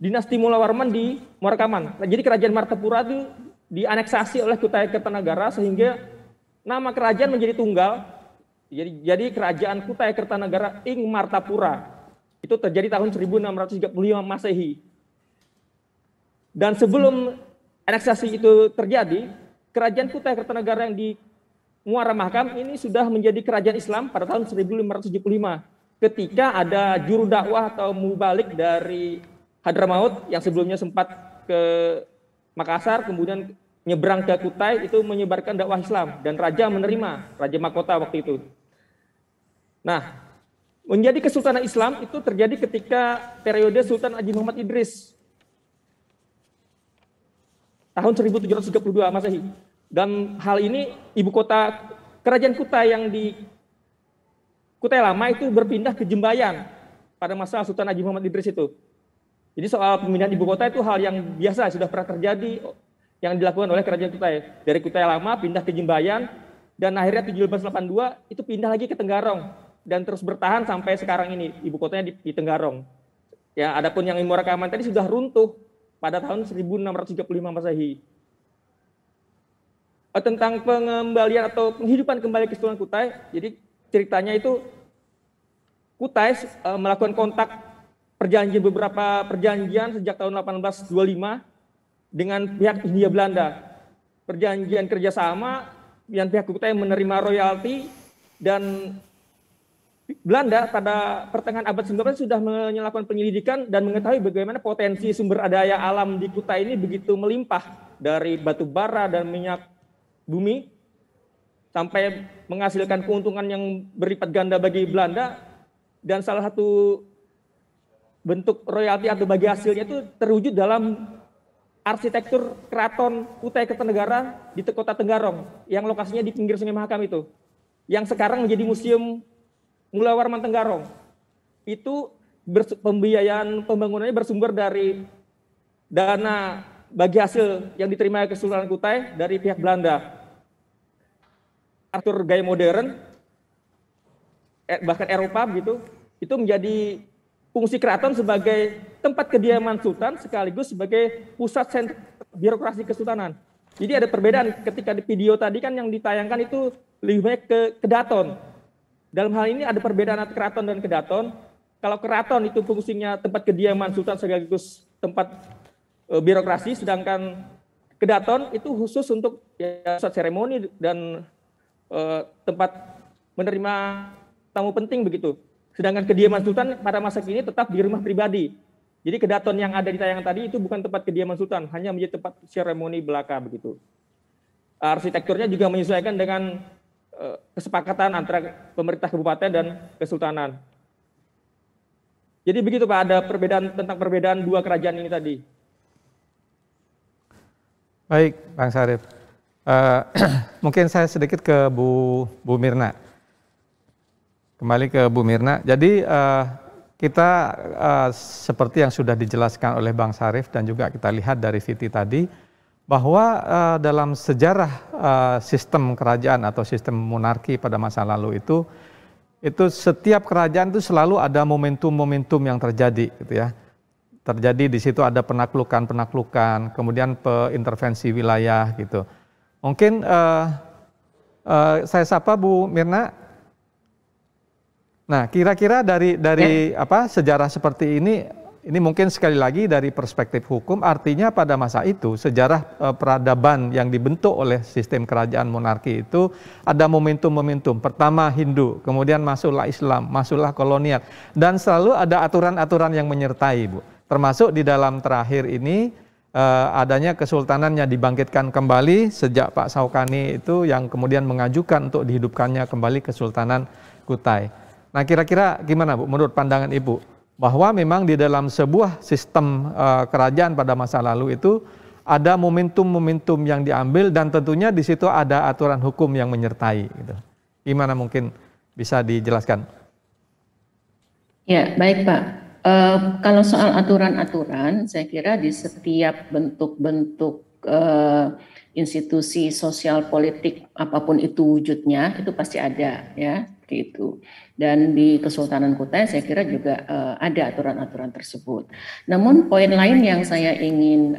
dinasti Mula Warman di Muara Kaman. Nah, jadi kerajaan Martapura itu dianeksasi oleh Kutai Kertanegara sehingga nama kerajaan menjadi tunggal. Jadi kerajaan Kutai Kertanegara ing Martapura. Itu terjadi tahun 1635 Masehi. Dan sebelum aneksasi itu terjadi, kerajaan Kutai Kertanegara yang di Muara Mahakam ini sudah menjadi kerajaan Islam pada tahun 1575. Ketika ada juru dakwah atau mubalik dari Hadramaut yang sebelumnya sempat ke Makassar, kemudian nyebrang ke Kutai, itu menyebarkan dakwah Islam dan raja menerima, Raja Mahkota waktu itu. Nah, menjadi kesultanan Islam itu terjadi ketika periode Sultan Haji Muhammad Idris tahun 1732 Masehi. Dan hal ini ibu kota kerajaan Kutai yang di Kutai Lama itu berpindah ke Jembayan pada masa Sultan Haji Muhammad Idris itu. Jadi soal pemindahan ibu kota itu hal yang biasa, sudah pernah terjadi yang dilakukan oleh kerajaan Kutai. Dari Kutai Lama pindah ke Jembayan dan akhirnya 1782 itu pindah lagi ke Tenggarong dan terus bertahan sampai sekarang ini ibu kotanya di Tenggarong. Ya, adapun yang Muara Kaman tadi sudah runtuh pada tahun 1635 Masehi. Tentang pengembalian atau penghidupan kembali Kesultanan Kutai, jadi ceritanya itu Kutai melakukan kontak beberapa perjanjian sejak tahun 1825 dengan pihak Hindia Belanda. perjanjian kerjasama yang pihak Kutai menerima royalti, dan Belanda pada pertengahan abad 19 sudah melakukan penyelidikan dan mengetahui bagaimana potensi sumber daya alam di Kutai ini begitu melimpah, dari batu bara dan minyak bumi, sampai menghasilkan keuntungan yang berlipat ganda bagi Belanda. Dan salah satu bentuk royalti atau bagi hasilnya itu terwujud dalam arsitektur keraton Kutai Kertanegara di kota Tenggarong yang lokasinya di pinggir Sungai Mahakam itu, yang sekarang menjadi Museum Mula Warman Tenggarong. Itu pembiayaan pembangunannya bersumber dari dana bagi hasil yang diterima Kesultanan Kutai dari pihak Belanda. Arsitektur gaya modern, bahkan Eropa begitu, itu menjadi fungsi keraton sebagai tempat kediaman sultan sekaligus sebagai pusat birokrasi kesultanan. Jadi ada perbedaan ketika di video tadi kan yang ditayangkan itu lebih banyak ke kedaton. Dalam hal ini ada perbedaan antara keraton dan kedaton. Kalau keraton itu fungsinya tempat kediaman sultan sekaligus tempat birokrasi, sedangkan kedaton itu khusus untuk pusat seremoni dan tempat menerima tamu penting begitu. Sedangkan kediaman sultan pada masa kini tetap di rumah pribadi. Jadi kedaton yang ada di tayangan tadi itu bukan tempat kediaman sultan, hanya menjadi tempat seremoni belaka begitu. Arsitekturnya juga menyesuaikan dengan kesepakatan antara pemerintah kabupaten dan kesultanan. Jadi begitu Pak, ada perbedaan tentang perbedaan dua kerajaan ini tadi. Baik, Bang Syarif. Mungkin saya sedikit ke Bu Mirna. Kembali ke Bu Mirna. Jadi kita seperti yang sudah dijelaskan oleh Bang Syarif dan juga kita lihat dari Viti tadi, bahwa dalam sejarah sistem kerajaan atau sistem monarki pada masa lalu itu setiap kerajaan itu selalu ada momentum-momentum yang terjadi, gitu ya. Terjadi di situ ada penaklukan, kemudian intervensi wilayah, gitu. Mungkin saya sapa Bu Mirna. Nah, kira-kira dari sejarah seperti ini mungkin sekali lagi dari perspektif hukum, artinya pada masa itu sejarah peradaban yang dibentuk oleh sistem kerajaan monarki itu ada momentum-momentum. Pertama Hindu, kemudian masuklah Islam, masuklah kolonial, dan selalu ada aturan-aturan yang menyertai, Bu. Termasuk di dalam terakhir ini adanya kesultanan yang dibangkitkan kembali sejak Pak Saukani itu yang kemudian mengajukan untuk dihidupkannya kembali Kesultanan Kutai. Nah, kira-kira gimana, Bu, menurut pandangan Ibu, bahwa memang di dalam sebuah sistem kerajaan pada masa lalu itu ada momentum-momentum yang diambil dan tentunya di situ ada aturan hukum yang menyertai, gitu. Gimana mungkin bisa dijelaskan? Ya, baik Pak. Kalau soal aturan-aturan, saya kira di setiap bentuk-bentuk institusi sosial politik apapun itu wujudnya itu pasti ada, ya, gitu. Dan di Kesultanan Kutai saya kira juga ada aturan-aturan tersebut. Namun poin lain yang saya ingin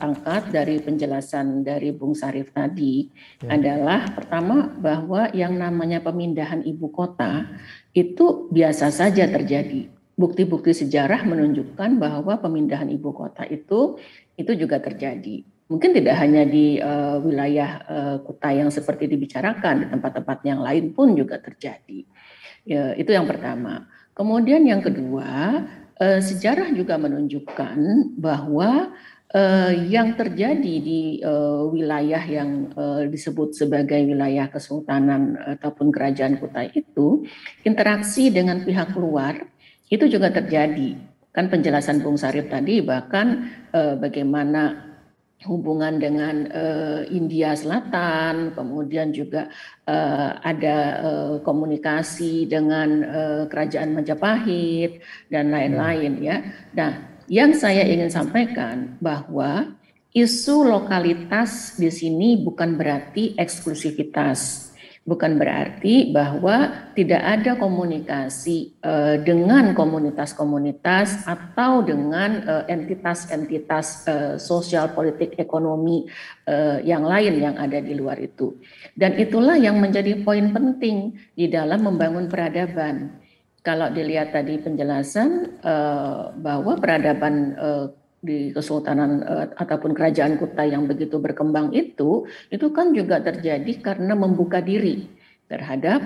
angkat dari penjelasan dari Bung Syarif tadi adalah pertama bahwa yang namanya pemindahan ibu kota itu biasa saja terjadi. Bukti-bukti sejarah menunjukkan bahwa pemindahan ibu kota itu juga terjadi. Mungkin tidak hanya di wilayah Kutai yang seperti dibicarakan, di tempat-tempat yang lain pun juga terjadi. Ya, itu yang pertama. Kemudian yang kedua, sejarah juga menunjukkan bahwa yang terjadi di wilayah yang disebut sebagai wilayah kesultanan ataupun kerajaan Kutai itu, interaksi dengan pihak luar itu juga terjadi. Kan penjelasan Bung Syarif tadi bahkan bagaimana hubungan dengan India Selatan, kemudian juga ada komunikasi dengan kerajaan Majapahit dan lain-lain, ya. Nah, yang saya ingin sampaikan bahwa isu lokalitas di sini bukan berarti eksklusivitas. Bukan berarti bahwa tidak ada komunikasi dengan komunitas-komunitas atau dengan entitas-entitas sosial, politik, ekonomi yang lain yang ada di luar itu. Dan itulah yang menjadi poin penting di dalam membangun peradaban. Kalau dilihat tadi penjelasan bahwa peradaban di Kesultanan ataupun Kerajaan Kutai yang begitu berkembang itu kan juga terjadi karena membuka diri terhadap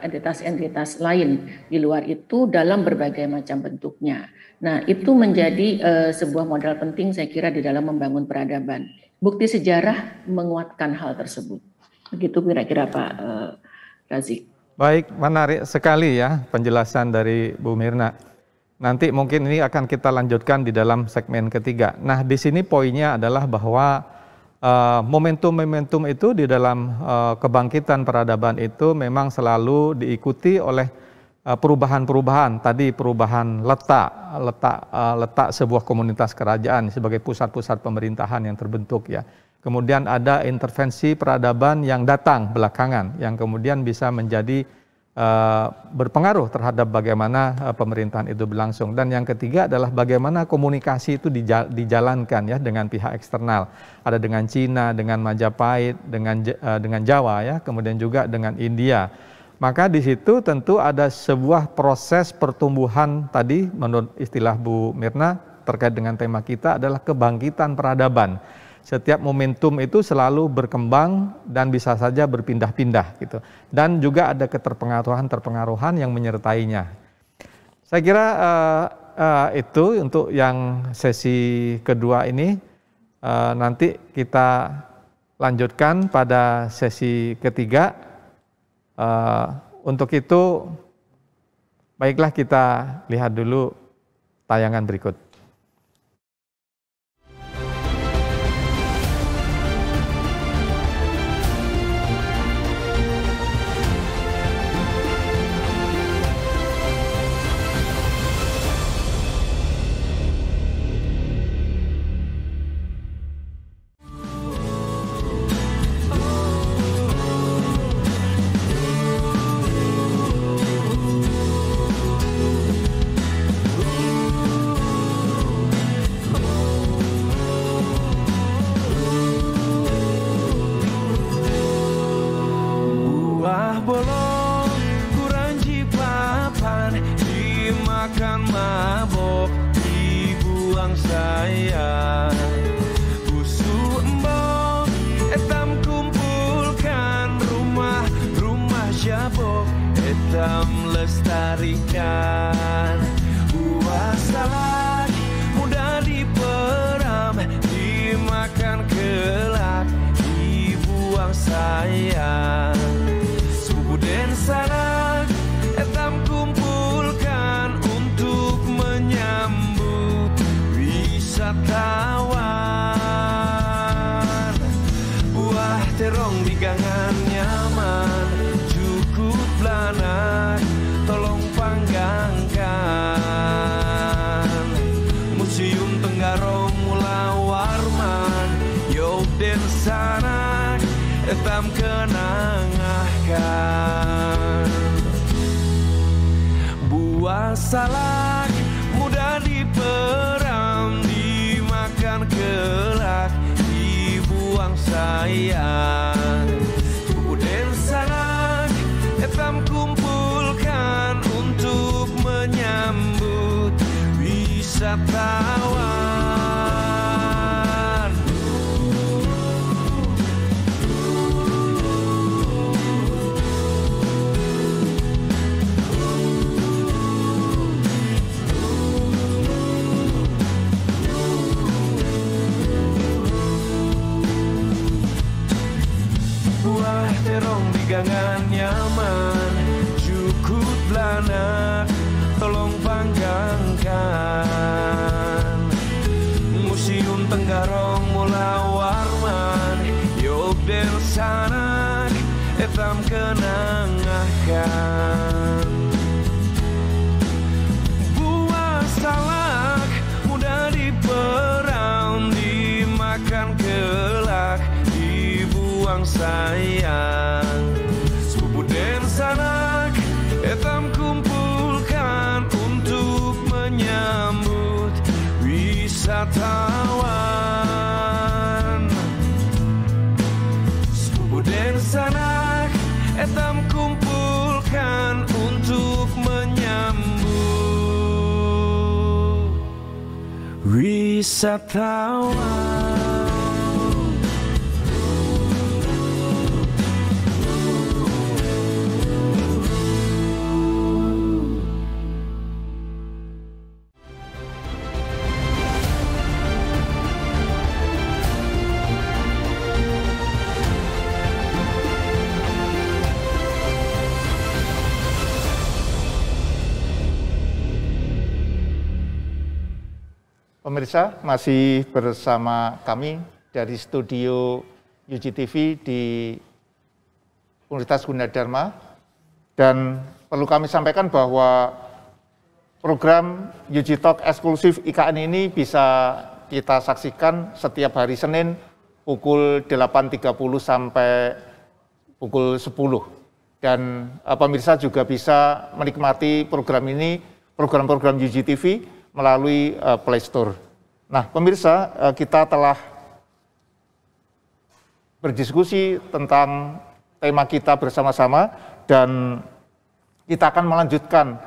entitas-entitas lain di luar itu dalam berbagai macam bentuknya. Nah, itu menjadi sebuah modal penting saya kira di dalam membangun peradaban. Bukti sejarah menguatkan hal tersebut. Begitu kira-kira Pak Razik. Baik, menarik sekali ya penjelasan dari Bu Mirna. Nanti mungkin ini akan kita lanjutkan di dalam segmen ketiga. Nah, di sini poinnya adalah bahwa momentum-momentum itu di dalam kebangkitan peradaban itu memang selalu diikuti oleh perubahan-perubahan. Tadi perubahan letak sebuah komunitas kerajaan sebagai pusat-pusat pemerintahan yang terbentuk ya. Kemudian ada intervensi peradaban yang datang belakangan yang kemudian bisa menjadi berpengaruh terhadap bagaimana pemerintahan itu berlangsung. Dan yang ketiga adalah bagaimana komunikasi itu dijalankan ya dengan pihak eksternal. Ada dengan Cina, dengan Majapahit, dengan Jawa ya, kemudian juga dengan India. Maka di situ tentu ada sebuah proses pertumbuhan tadi menurut istilah Bu Mirna terkait dengan tema kita adalah kebangkitan peradaban. Setiap momentum itu selalu berkembang dan bisa saja berpindah-pindah gitu. Dan juga ada keterpengaruhan yang menyertainya. Saya kira itu untuk yang sesi kedua ini. Nanti kita lanjutkan pada sesi ketiga. Untuk itu, baiklah kita lihat dulu tayangan berikut. Lestarikan buah salak mudah diperam, dimakan kelak, dibuang sayang. Sepupu dan sanak etam kumpulkan untuk menyambut wisatawan. Buah terong di gangan nyaman, cukup lanak, tolong panggangkan. Museum Tenggarong Mula Warman, Yog den sanak etam kenangahkan. Buah salak mudah diperam, dimakan kelak, dibuang sayang. Sepupu den sanak etam kumpulkan untuk menyambut wisatawan. Buah terong di gangan nyaman, cukup lanak, tolong panggangkan. Museum Tenggarong Mula Warman, Yog den sanak etam kenangahkan. Buah salak mudah diperam, dimakan kelak, dibuang sayang. Sepupu den sanak etam kumpulkan untuk menyambut wisatawan. Sepupu den sanak etam kumpulkan untuk menyambut wisatawan. wisatawan. Pemirsa, masih bersama kami dari studio UGTV di Universitas Gunadarma, dan perlu kami sampaikan bahwa program UG Talk eksklusif IKN ini bisa kita saksikan setiap hari Senin pukul 8.30 sampai pukul 10. Dan pemirsa juga bisa menikmati program ini, program-program UGTV melalui Play Store. Nah, pemirsa, kita telah berdiskusi tentang tema kita bersama-sama, dan kita akan melanjutkan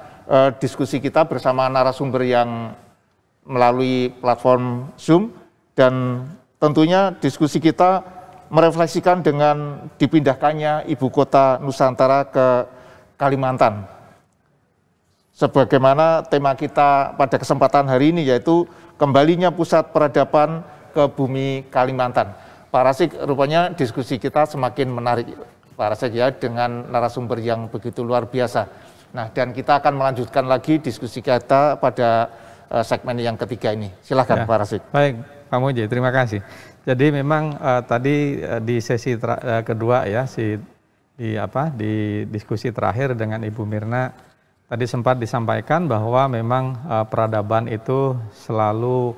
diskusi kita bersama narasumber yang melalui platform Zoom, dan tentunya diskusi kita merefleksikan dengan dipindahkannya Ibu Kota Nusantara ke Kalimantan. Sebagaimana tema kita pada kesempatan hari ini, yaitu kembalinya pusat peradaban ke bumi Kalimantan. Pak Rasik, rupanya diskusi kita semakin menarik, Pak Rasik, ya, dengan narasumber yang begitu luar biasa. Nah, dan kita akan melanjutkan lagi diskusi kita pada segmen yang ketiga ini. Silakan, ya, Pak Rasik. Baik, Pak Muji, terima kasih. Jadi memang tadi di sesi kedua ya, di diskusi terakhir dengan Ibu Mirna, tadi sempat disampaikan bahwa memang peradaban itu selalu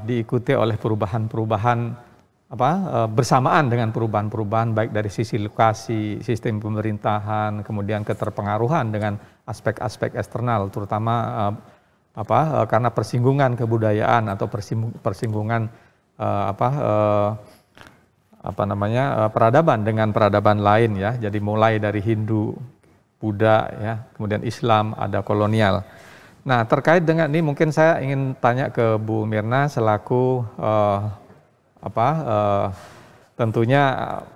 diikuti oleh perubahan-perubahan bersamaan dengan perubahan-perubahan baik dari sisi lokasi, sistem pemerintahan, kemudian keterpengaruhan dengan aspek-aspek eksternal, terutama karena persinggungan kebudayaan atau persinggungan peradaban dengan peradaban lain, ya. Jadi mulai dari Hindu, Buddha, ya, kemudian Islam, ada kolonial. Nah, terkait dengan ini mungkin saya ingin tanya ke Bu Mirna selaku tentunya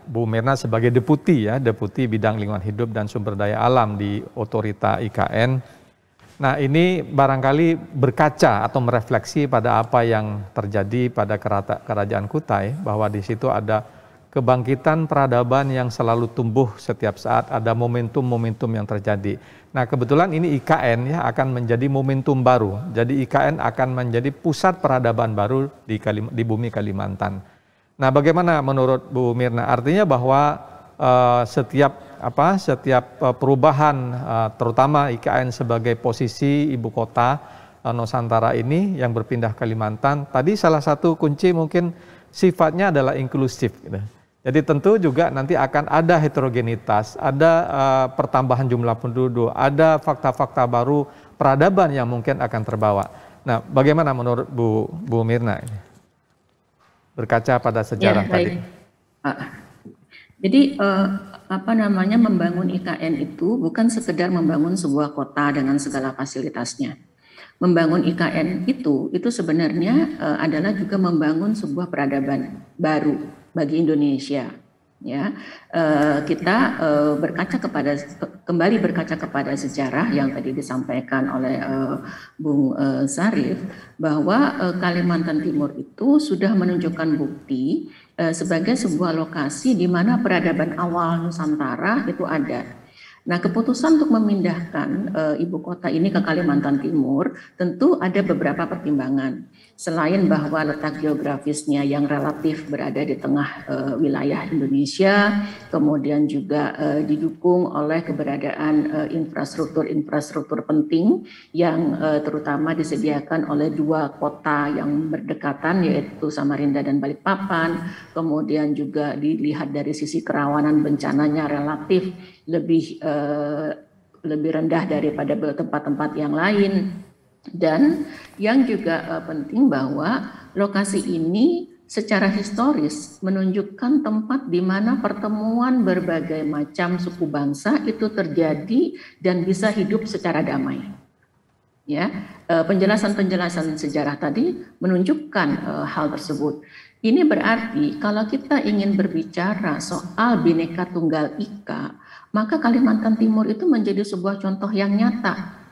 Bu Mirna sebagai deputi bidang lingkungan hidup dan sumber daya alam di Otorita IKN. Nah, ini barangkali berkaca atau merefleksi pada apa yang terjadi pada Kerajaan Kutai, bahwa di situ ada kebangkitan peradaban yang selalu tumbuh setiap saat, ada momentum-momentum yang terjadi. Nah, kebetulan ini IKN ya akan menjadi momentum baru. Jadi IKN akan menjadi pusat peradaban baru di bumi Kalimantan. Nah, bagaimana menurut Bu Mirna? Artinya bahwa setiap perubahan, terutama IKN sebagai posisi ibu kota Nusantara ini yang berpindah Kalimantan, tadi salah satu kunci mungkin sifatnya adalah inklusif, gitu. Jadi tentu juga nanti akan ada heterogenitas, ada pertambahan jumlah penduduk, ada fakta-fakta baru peradaban yang mungkin akan terbawa. Nah, bagaimana menurut Bu Mirna ini? Berkaca pada sejarah tadi. Jadi membangun IKN itu bukan sekedar membangun sebuah kota dengan segala fasilitasnya. Membangun IKN itu sebenarnya adalah juga membangun sebuah peradaban baru bagi Indonesia, ya. Kita kembali berkaca kepada sejarah yang tadi disampaikan oleh Bung Sarif, bahwa Kalimantan Timur itu sudah menunjukkan bukti sebagai sebuah lokasi di mana peradaban awal Nusantara itu ada. Nah, keputusan untuk memindahkan ibu kota ini ke Kalimantan Timur tentu ada beberapa pertimbangan. Selain bahwa letak geografisnya yang relatif berada di tengah wilayah Indonesia, kemudian juga didukung oleh keberadaan infrastruktur penting yang terutama disediakan oleh dua kota yang berdekatan, yaitu Samarinda dan Balikpapan. Kemudian juga dilihat dari sisi kerawanan bencananya relatif lebih rendah daripada tempat-tempat yang lain, dan yang juga penting bahwa lokasi ini secara historis menunjukkan tempat di mana pertemuan berbagai macam suku bangsa itu terjadi dan bisa hidup secara damai. Ya, penjelasan-penjelasan sejarah tadi menunjukkan hal tersebut. Ini berarti kalau kita ingin berbicara soal Bhinneka Tunggal Ika, maka Kalimantan Timur itu menjadi sebuah contoh yang nyata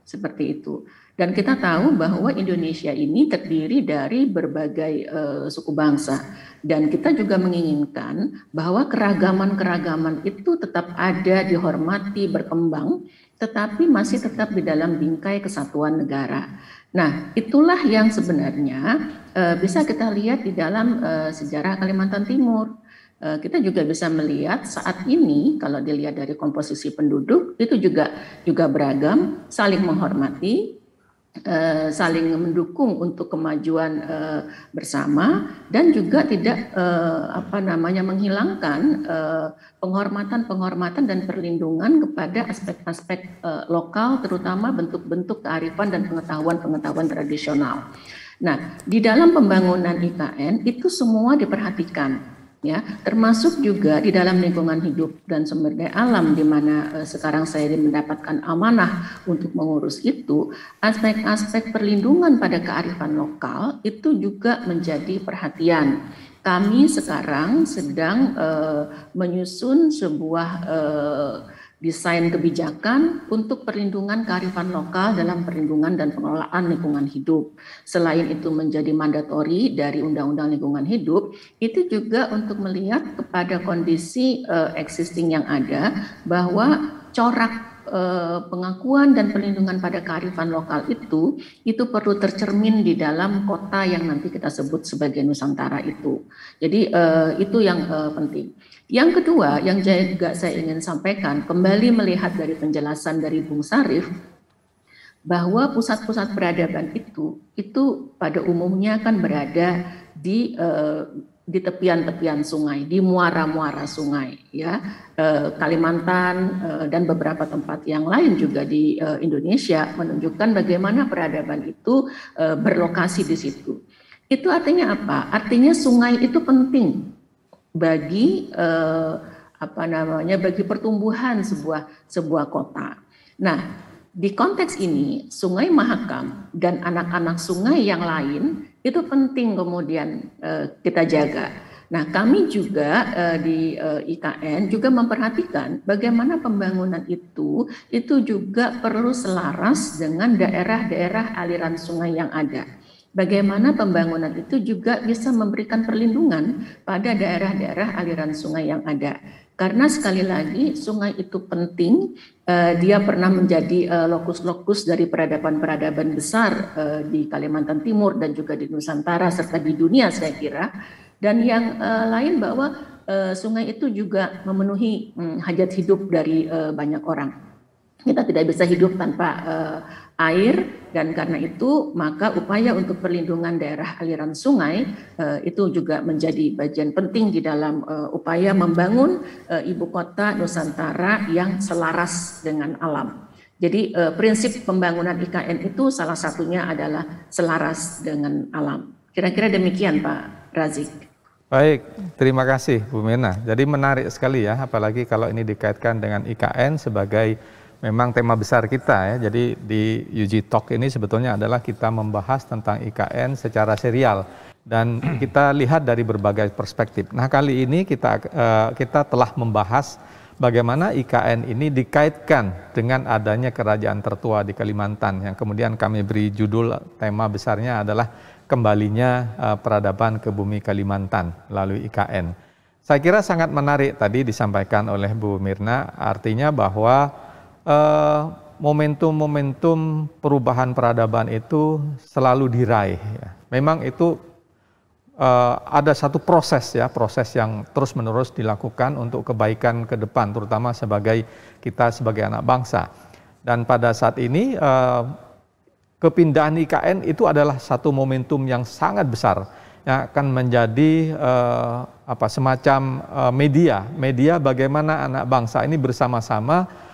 seperti itu. Dan kita tahu bahwa Indonesia ini terdiri dari berbagai suku bangsa. Dan kita juga menginginkan bahwa keragaman-keragaman itu tetap ada, dihormati, berkembang, tetapi masih tetap di dalam bingkai kesatuan negara. Nah, itulah yang sebenarnya bisa kita lihat di dalam sejarah Kalimantan Timur. Kita juga bisa melihat saat ini kalau dilihat dari komposisi penduduk itu juga beragam, saling menghormati, saling mendukung untuk kemajuan bersama, dan juga tidak menghilangkan penghormatan dan perlindungan kepada aspek-aspek lokal, terutama bentuk-bentuk kearifan dan pengetahuan tradisional. Nah, di dalam pembangunan IKN itu semua diperhatikan. Ya, termasuk juga di dalam lingkungan hidup dan sumber daya alam, di mana sekarang saya mendapatkan amanah untuk mengurus itu, aspek-aspek perlindungan pada kearifan lokal itu juga menjadi perhatian. Kami sekarang sedang menyusun sebuah desain kebijakan untuk perlindungan kearifan lokal dalam perlindungan dan pengelolaan lingkungan hidup. Selain itu menjadi mandatori dari Undang-Undang Lingkungan Hidup, itu juga untuk melihat kepada kondisi existing yang ada, bahwa corak pengakuan dan perlindungan pada kearifan lokal itu perlu tercermin di dalam kota yang nanti kita sebut sebagai Nusantara itu. Jadi itu yang penting. Yang kedua yang juga saya ingin sampaikan, kembali melihat dari penjelasan dari Bung Sarif, bahwa pusat-pusat peradaban itu pada umumnya kan berada di tepian-tepian sungai, di muara-muara sungai, ya. Kalimantan dan beberapa tempat yang lain juga di Indonesia menunjukkan bagaimana peradaban itu berlokasi di situ. Itu artinya apa? Artinya sungai itu penting bagi bagi pertumbuhan sebuah kota. Nah, di konteks ini Sungai Mahakam dan anak-anak sungai yang lain itu penting kemudian kita jaga. Nah, kami juga di IKN juga memperhatikan bagaimana pembangunan itu juga perlu selaras dengan daerah-daerah aliran sungai yang ada. Bagaimana pembangunan itu juga bisa memberikan perlindungan pada daerah-daerah aliran sungai yang ada. Karena sekali lagi sungai itu penting, dia pernah menjadi lokus-lokus dari peradaban-peradaban besar di Kalimantan Timur dan juga di Nusantara serta di dunia saya kira. Dan yang lain bahwa sungai itu juga memenuhi hajat hidup dari banyak orang. Kita tidak bisa hidup tanpa air, dan karena itu maka upaya untuk perlindungan daerah aliran sungai itu juga menjadi bagian penting di dalam upaya membangun ibu kota Nusantara yang selaras dengan alam. Jadi prinsip pembangunan IKN itu salah satunya adalah selaras dengan alam. Kira-kira demikian Pak Razik. Baik, terima kasih Bu Mirna. Jadi menarik sekali ya, apalagi kalau ini dikaitkan dengan IKN sebagai memang tema besar kita ya. Jadi di UG Talk ini sebetulnya adalah kita membahas tentang IKN secara serial dan kita lihat dari berbagai perspektif. Nah, kali ini kita telah membahas bagaimana IKN ini dikaitkan dengan adanya kerajaan tertua di Kalimantan, yang kemudian kami beri judul tema besarnya adalah kembalinya peradaban ke bumi Kalimantan melalui IKN. Saya kira sangat menarik tadi disampaikan oleh Bu Mirna, artinya bahwa momentum-momentum perubahan peradaban itu selalu diraih. Memang itu ada satu proses ya, proses yang terus-menerus dilakukan untuk kebaikan ke depan, terutama kita sebagai anak bangsa. Dan pada saat ini kepindahan IKN itu adalah satu momentum yang sangat besar yang akan menjadi semacam media bagaimana anak bangsa ini bersama-sama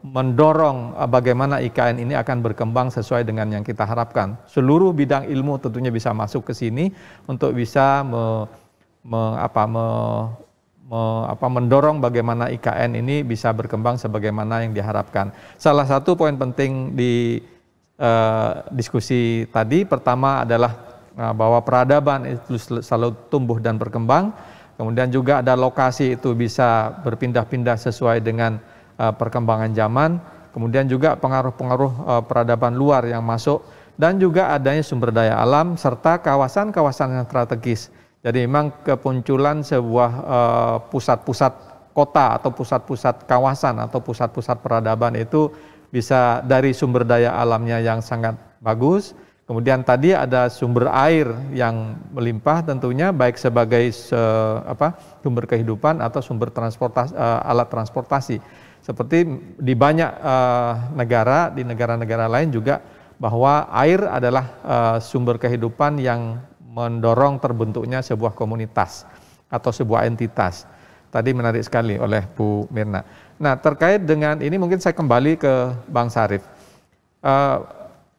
mendorong bagaimana IKN ini akan berkembang sesuai dengan yang kita harapkan. Seluruh bidang ilmu tentunya bisa masuk ke sini untuk bisa mendorong bagaimana IKN ini bisa berkembang sebagaimana yang diharapkan. Salah satu poin penting di diskusi tadi pertama adalah bahwa peradaban itu selalu tumbuh dan berkembang, kemudian juga ada lokasi itu bisa berpindah-pindah sesuai dengan perkembangan zaman, kemudian juga pengaruh-pengaruh peradaban luar yang masuk, dan juga adanya sumber daya alam serta kawasan-kawasan yang strategis. Jadi memang kemunculan sebuah pusat-pusat kota atau pusat-pusat kawasan atau pusat-pusat peradaban itu bisa dari sumber daya alamnya yang sangat bagus. Kemudian tadi ada sumber air yang melimpah tentunya, baik sebagai sumber kehidupan atau sumber transportasi, alat transportasi. Seperti di banyak negara, di negara-negara lain juga, bahwa air adalah sumber kehidupan yang mendorong terbentuknya sebuah komunitas atau sebuah entitas. Tadi menarik sekali oleh Bu Mirna. Nah, terkait dengan ini mungkin saya kembali ke Bang Syarif.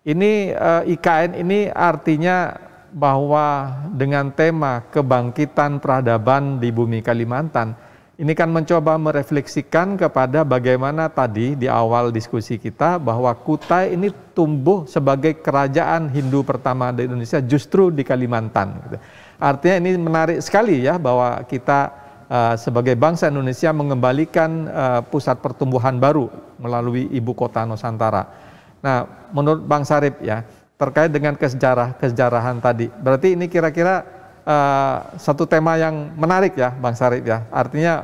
IKN ini artinya bahwa dengan tema kebangkitan peradaban di bumi Kalimantan, ini kan mencoba merefleksikan kepada bagaimana tadi di awal diskusi kita bahwa Kutai ini tumbuh sebagai kerajaan Hindu pertama di Indonesia justru di Kalimantan. Artinya ini menarik sekali ya bahwa kita sebagai bangsa Indonesia mengembalikan pusat pertumbuhan baru melalui ibu kota Nusantara. Nah, menurut Bang Syarif ya, terkait dengan kesejarahan tadi, berarti ini kira-kira satu tema yang menarik ya Bang Syarif ya. Artinya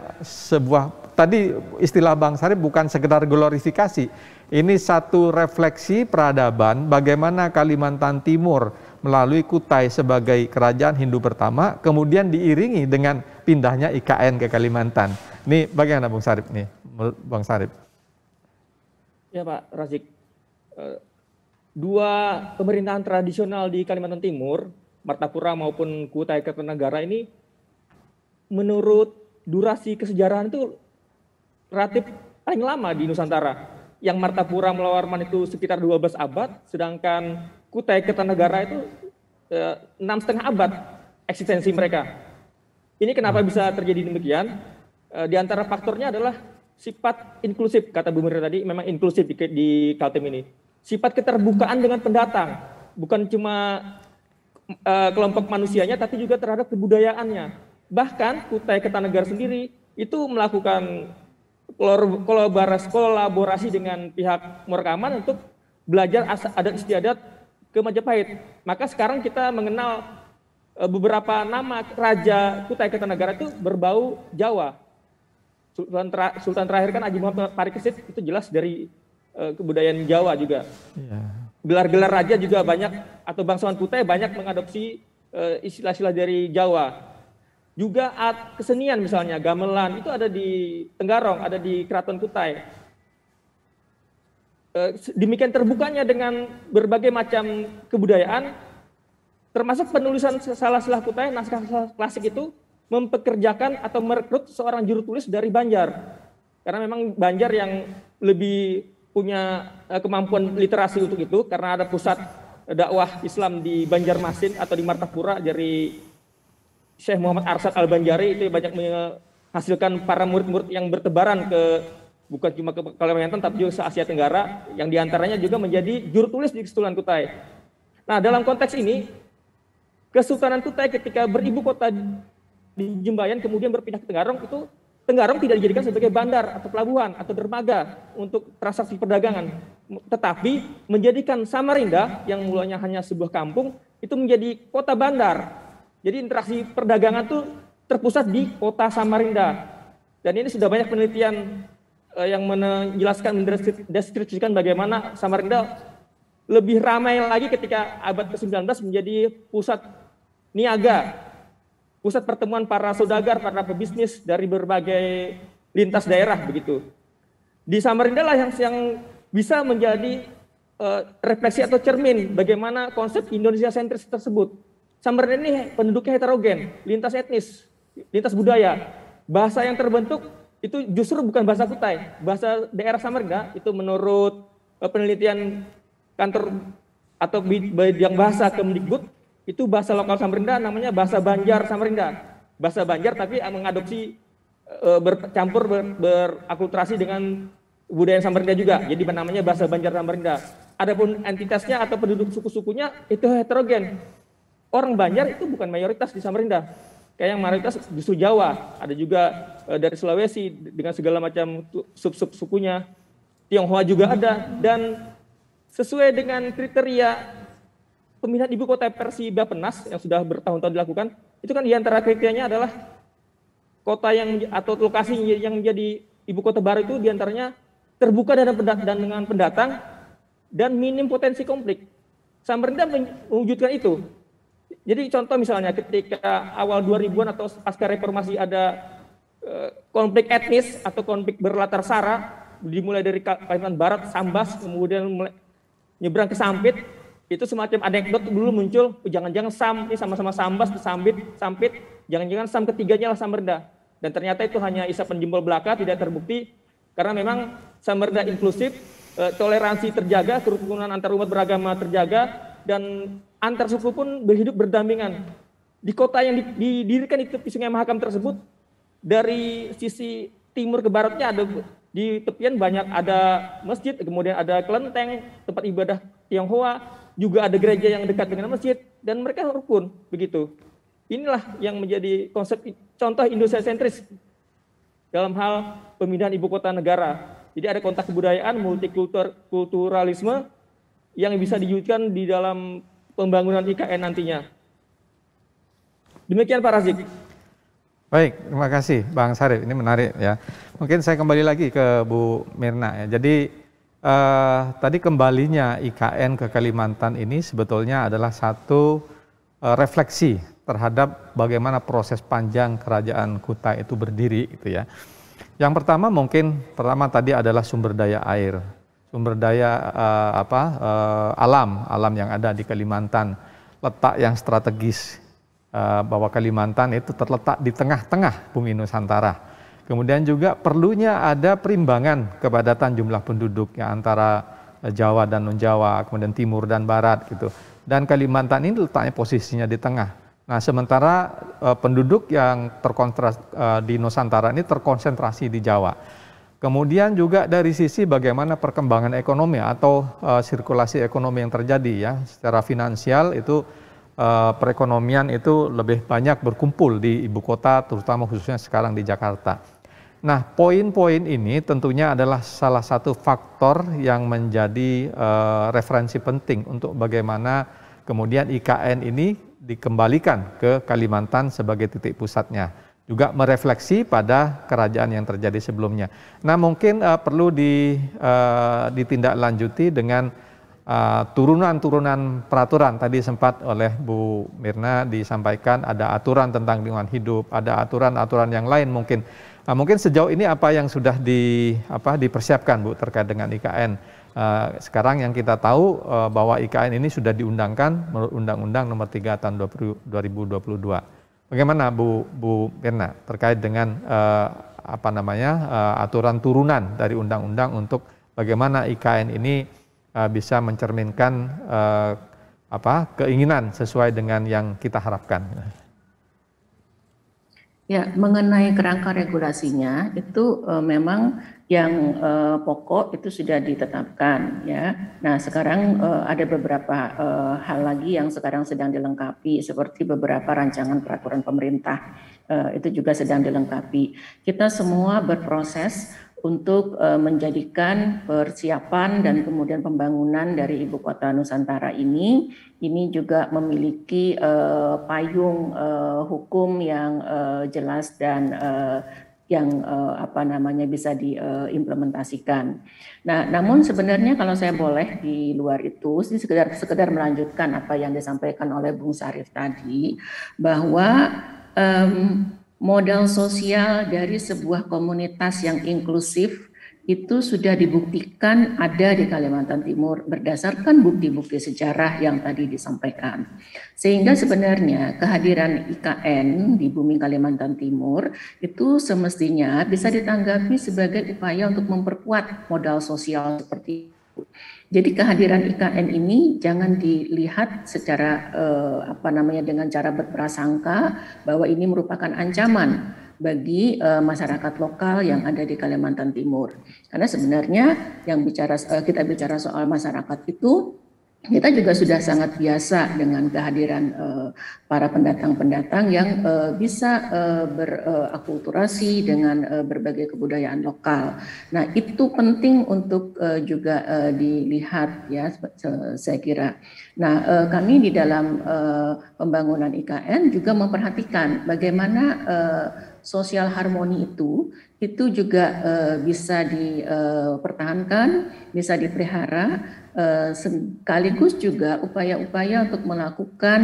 tadi istilah Bang Syarif bukan sekedar glorifikasi, ini satu refleksi peradaban bagaimana Kalimantan Timur melalui Kutai sebagai kerajaan Hindu pertama, kemudian diiringi dengan pindahnya IKN ke Kalimantan. Ini bagaimana Bang Syarif nih, Bang Syarif? Ya Pak Razik, dua pemerintahan tradisional di Kalimantan Timur, Martapura maupun Kutai Kertanegara ini, menurut durasi kesejarahan itu relatif paling lama di Nusantara. Yang Martapura Melayu Warman itu sekitar 12 abad, sedangkan Kutai Kertanegara itu 6,5 abad eksistensi mereka. Ini kenapa bisa terjadi demikian? Di antara faktornya adalah sifat inklusif, kata Bu Mirna tadi, memang inklusif di Kaltim ini. Sifat keterbukaan dengan pendatang, bukan cuma kelompok manusianya, tapi juga terhadap kebudayaannya. Bahkan Kutai Kertanegara sendiri itu melakukan kolaborasi dengan pihak Morkaman untuk belajar adat istiadat ke Majapahit. Maka sekarang kita mengenal beberapa nama raja Kutai Kertanegara itu berbau Jawa. Sultan terakhir kan Haji Muhammad Parikesit, itu jelas dari kebudayaan Jawa juga. Gelar-gelar raja juga banyak, atau bangsawan Kutai banyak mengadopsi istilah-istilah dari Jawa. Juga kesenian misalnya gamelan itu ada di Tenggarong, ada di Keraton Kutai. Demikian terbukanya dengan berbagai macam kebudayaan, termasuk penulisan salah-salah Kutai, naskah klasik itu mempekerjakan atau merekrut seorang juru tulis dari Banjar. Karena memang Banjar yang lebih punya kemampuan literasi untuk itu, karena ada pusat dakwah Islam di Banjarmasin atau di Martapura dari Syekh Muhammad Arsyad Al-Banjari, itu banyak menghasilkan para murid-murid yang bertebaran bukan cuma ke Kalimantan tapi juga se Asia Tenggara, yang diantaranya juga menjadi juru tulis di Kesultanan Kutai. Nah, dalam konteks ini, Kesultanan Kutai ketika beribu kota di Jembayan kemudian berpindah ke Tenggarong, itu Tenggarong tidak dijadikan sebagai bandar atau pelabuhan atau dermaga untuk transaksi perdagangan, tetapi menjadikan Samarinda yang mulanya hanya sebuah kampung itu menjadi kota bandar. Jadi interaksi perdagangan itu terpusat di kota Samarinda. Dan ini sudah banyak penelitian yang menjelaskan, mendeskripsikan bagaimana Samarinda lebih ramai lagi ketika abad ke-19 menjadi pusat niaga, pusat pertemuan para saudagar, para pebisnis dari berbagai lintas daerah begitu. Di Samarinda lah yang bisa menjadi refleksi atau cermin bagaimana konsep Indonesia sentris tersebut. Samarinda ini penduduknya heterogen, lintas etnis, lintas budaya. Bahasa yang terbentuk itu justru bukan bahasa Kutai. Bahasa daerah Samarinda itu menurut penelitian kantor atau bidang bahasa Kemdikbud, itu bahasa lokal Samarinda namanya bahasa Banjar Samarinda. Bahasa Banjar tapi mengadopsi bercampur berakulturasi dengan budaya Samarinda juga. Jadi namanya bahasa Banjar Samarinda. Adapun entitasnya atau penduduk suku-sukunya itu heterogen. Orang Banjar itu bukan mayoritas di Samarinda. Kayak yang mayoritas justru Jawa. Ada juga dari Sulawesi dengan segala macam sub-sub sukunya. Tionghoa juga ada. Dan sesuai dengan kriteria pemindahan ibu kota versi Bappenas yang sudah bertahun-tahun dilakukan, itu kan diantara kriterianya adalah kota yang atau lokasi yang menjadi ibu kota baru itu diantaranya terbuka dan dengan pendatang dan minim potensi konflik. Samarinda mewujudkan itu. Jadi contoh misalnya ketika awal 2000-an atau pasca reformasi ada konflik etnis atau konflik berlatar sara, dimulai dari Kalimantan Barat, Sambas, kemudian nyebrang ke Sampit, itu semacam anekdot dulu muncul, jangan-jangan SAM ini sama-sama Sambas, Sampit, jangan-jangan SAM ketiganya lah Samarinda. Dan ternyata itu hanya isapan jempol belaka, tidak terbukti. Karena memang Samarinda inklusif, toleransi terjaga, kerukunan antar umat beragama terjaga, dan antar suku pun berhidup berdampingan. Di kota yang didirikan itu di Sungai Mahakam tersebut, dari sisi timur ke baratnya ada di tepian banyak ada masjid, kemudian ada kelenteng, tempat ibadah Tionghoa, juga ada gereja yang dekat dengan masjid, dan mereka rukun begitu. Inilah yang menjadi konsep contoh Indonesia-sentris dalam hal pemindahan ibu kota negara. Jadi ada kontak kebudayaan, multikulturalisme yang bisa diwujudkan di dalam pembangunan IKN nantinya. Demikian Pak Razik. Baik, terima kasih Bang Sarif. Ini menarik ya. Mungkin saya kembali lagi ke Bu Mirna ya. Jadi tadi kembalinya IKN ke Kalimantan ini sebetulnya adalah satu refleksi terhadap bagaimana proses panjang kerajaan Kutai itu berdiri gitu ya. Yang pertama tadi adalah sumber daya air, sumber daya alam yang ada di Kalimantan, letak yang strategis bahwa Kalimantan itu terletak di tengah-tengah bumi Nusantara. Kemudian juga perlunya ada perimbangan kepadatan jumlah penduduk ya, antara Jawa dan non-Jawa, kemudian timur dan barat gitu. Dan Kalimantan ini letaknya posisinya di tengah. Nah, sementara penduduk yang di Nusantara ini terkonsentrasi di Jawa. Kemudian juga dari sisi bagaimana perkembangan ekonomi atau sirkulasi ekonomi yang terjadi ya, secara finansial itu perekonomian itu lebih banyak berkumpul di ibu kota, terutama khususnya sekarang di Jakarta. Nah, poin-poin ini tentunya adalah salah satu faktor yang menjadi referensi penting untuk bagaimana kemudian IKN ini dikembalikan ke Kalimantan sebagai titik pusatnya. Juga merefleksi pada kerajaan yang terjadi sebelumnya. Nah, mungkin perlu ditindaklanjuti dengan turunan-turunan peraturan. Tadi sempat oleh Bu Mirna disampaikan ada aturan tentang lingkungan hidup, ada aturan-aturan yang lain mungkin. Nah, mungkin sejauh ini apa yang sudah dipersiapkan Bu terkait dengan IKN? Sekarang yang kita tahu bahwa IKN ini sudah diundangkan menurut Undang-Undang Nomor 3 Tahun 2022. Bagaimana Bu Mirna terkait dengan aturan turunan dari undang-undang untuk bagaimana IKN ini bisa mencerminkan keinginan sesuai dengan yang kita harapkan? Ya, mengenai kerangka regulasinya itu memang yang pokok itu sudah ditetapkan ya. Nah, sekarang ada beberapa hal lagi yang sekarang sedang dilengkapi seperti beberapa rancangan peraturan pemerintah itu juga sedang dilengkapi. Kita semua berproses untuk menjadikan persiapan dan kemudian pembangunan dari Ibu Kota Nusantara ini juga memiliki payung hukum yang jelas dan yang bisa diimplementasikan. Nah, namun sebenarnya kalau saya boleh di luar itu, ini sekedar melanjutkan apa yang disampaikan oleh Bung Sarif tadi, bahwa modal sosial dari sebuah komunitas yang inklusif itu sudah dibuktikan ada di Kalimantan Timur berdasarkan bukti-bukti sejarah yang tadi disampaikan. Sehingga sebenarnya kehadiran IKN di bumi Kalimantan Timur itu semestinya bisa ditanggapi sebagai upaya untuk memperkuat modal sosial seperti itu. Jadi kehadiran IKN ini jangan dilihat secara dengan cara berprasangka bahwa ini merupakan ancaman bagi masyarakat lokal yang ada di Kalimantan Timur. Karena sebenarnya yang kita bicara soal masyarakat itu, kita juga sudah sangat biasa dengan kehadiran para pendatang-pendatang yang bisa berakulturasi dengan berbagai kebudayaan lokal. Nah, itu penting untuk juga dilihat ya, saya kira. Nah, kami di dalam pembangunan IKN juga memperhatikan bagaimana sosial harmoni itu juga bisa dipertahankan, bisa dipelihara, sekaligus juga upaya-upaya untuk melakukan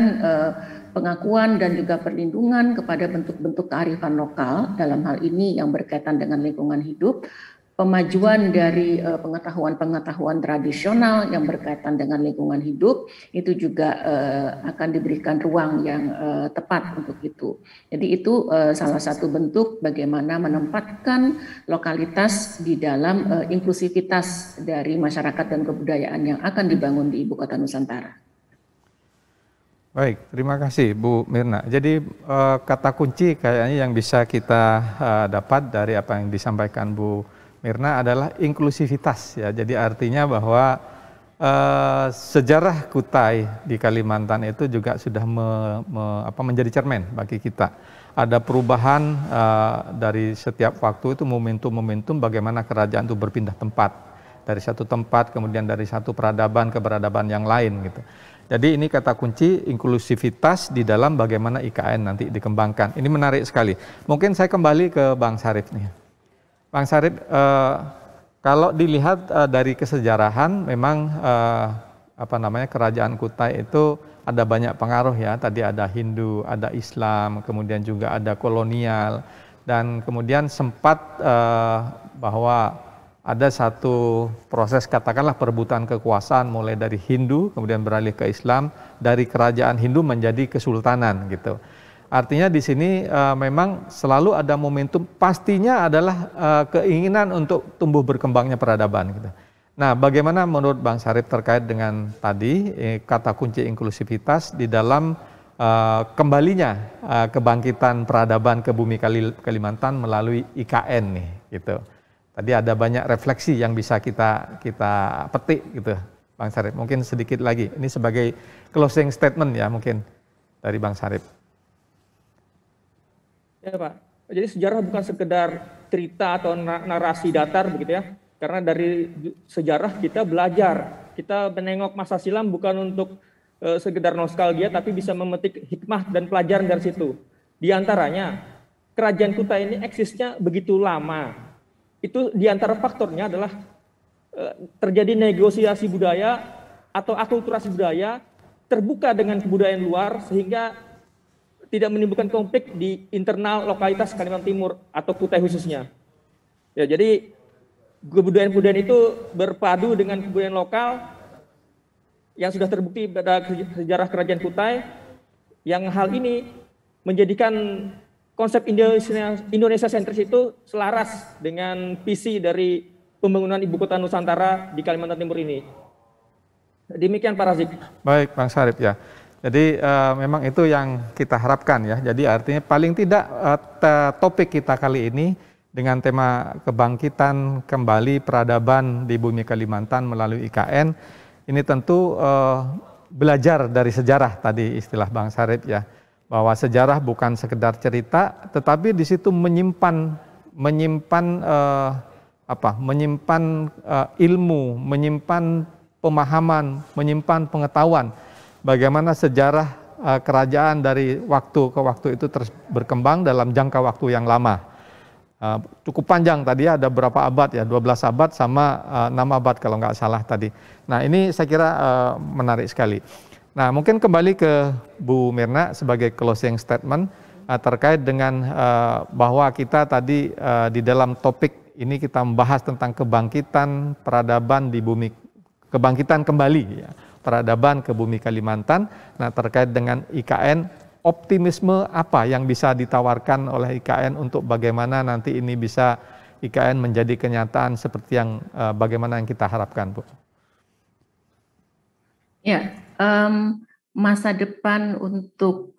pengakuan dan juga perlindungan kepada bentuk-bentuk kearifan lokal, dalam hal ini yang berkaitan dengan lingkungan hidup, pemajuan dari pengetahuan-pengetahuan tradisional yang berkaitan dengan lingkungan hidup, itu juga akan diberikan ruang yang tepat untuk itu. Jadi itu salah satu bentuk bagaimana menempatkan lokalitas di dalam inklusivitas dari masyarakat dan kebudayaan yang akan dibangun di Ibu Kota Nusantara. Baik, terima kasih Bu Mirna. Jadi kata kunci kayaknya yang bisa kita dapat dari apa yang disampaikan Bu Mirna adalah inklusivitas ya. Jadi artinya bahwa sejarah Kutai di Kalimantan itu juga sudah menjadi cermin bagi kita. Ada perubahan dari setiap waktu itu, momentum-momentum bagaimana kerajaan itu berpindah tempat dari satu tempat, kemudian dari satu peradaban ke peradaban yang lain gitu. Jadi ini kata kunci inklusivitas di dalam bagaimana IKN nanti dikembangkan. Ini menarik sekali. Mungkin saya kembali ke Bang Syarif nih. Bang Syarif, kalau dilihat dari kesejarahan, memang kerajaan Kutai itu ada banyak pengaruh ya. Tadi ada Hindu, ada Islam, kemudian juga ada kolonial, dan kemudian sempat bahwa ada satu proses katakanlah perebutan kekuasaan mulai dari Hindu kemudian beralih ke Islam, dari kerajaan Hindu menjadi kesultanan gitu. Artinya di sini memang selalu ada momentum, pastinya adalah keinginan untuk tumbuh berkembangnya peradaban gitu. Nah, bagaimana menurut Bang Syarif terkait dengan tadi kata kunci inklusivitas di dalam kembalinya kebangkitan peradaban ke bumi Kalimantan melalui IKN nih gitu. Tadi ada banyak refleksi yang bisa kita petik gitu, Bang Syarif. Mungkin sedikit lagi, ini sebagai closing statement ya mungkin dari Bang Syarif. Ya Pak, jadi sejarah bukan sekedar cerita atau narasi datar begitu ya. Karena dari sejarah kita belajar, kita menengok masa silam bukan untuk sekedar nostalgia, tapi bisa memetik hikmah dan pelajaran dari situ. Di antaranya, kerajaan Kutai ini eksisnya begitu lama. Itu diantara faktornya adalah terjadi negosiasi budaya atau akulturasi budaya terbuka dengan kebudayaan luar sehingga tidak menimbulkan konflik di internal lokalitas Kalimantan Timur atau Kutai khususnya. Ya, jadi kebudayaan-kebudayaan itu berpadu dengan kebudayaan lokal yang sudah terbukti pada sejarah kerajaan Kutai, yang hal ini menjadikan konsep Indonesia sentris itu selaras dengan visi dari pembangunan Ibu Kota Nusantara di Kalimantan Timur ini. Demikian Pak Razik. Baik Bang Syarif ya. Jadi memang itu yang kita harapkan ya. Jadi artinya paling tidak topik kita kali ini dengan tema kebangkitan kembali peradaban di bumi Kalimantan melalui IKN, ini tentu belajar dari sejarah tadi istilah Bang Syarif ya. Bahwa sejarah bukan sekedar cerita, tetapi di situ menyimpan ilmu, menyimpan pemahaman, menyimpan pengetahuan. Bagaimana sejarah kerajaan dari waktu ke waktu itu terus berkembang dalam jangka waktu yang lama. Cukup panjang tadi ada berapa abad ya, 12 abad sama 6 abad kalau nggak salah tadi. Nah ini saya kira menarik sekali. Nah, mungkin kembali ke Bu Mirna sebagai closing statement terkait dengan bahwa kita tadi di dalam topik ini kita membahas tentang kebangkitan peradaban di bumi, kebangkitan kembali ya, peradaban ke bumi Kalimantan. Nah, terkait dengan IKN, optimisme apa yang bisa ditawarkan oleh IKN untuk bagaimana nanti ini bisa IKN menjadi kenyataan seperti yang bagaimana yang kita harapkan, Bu? Ya, masa depan untuk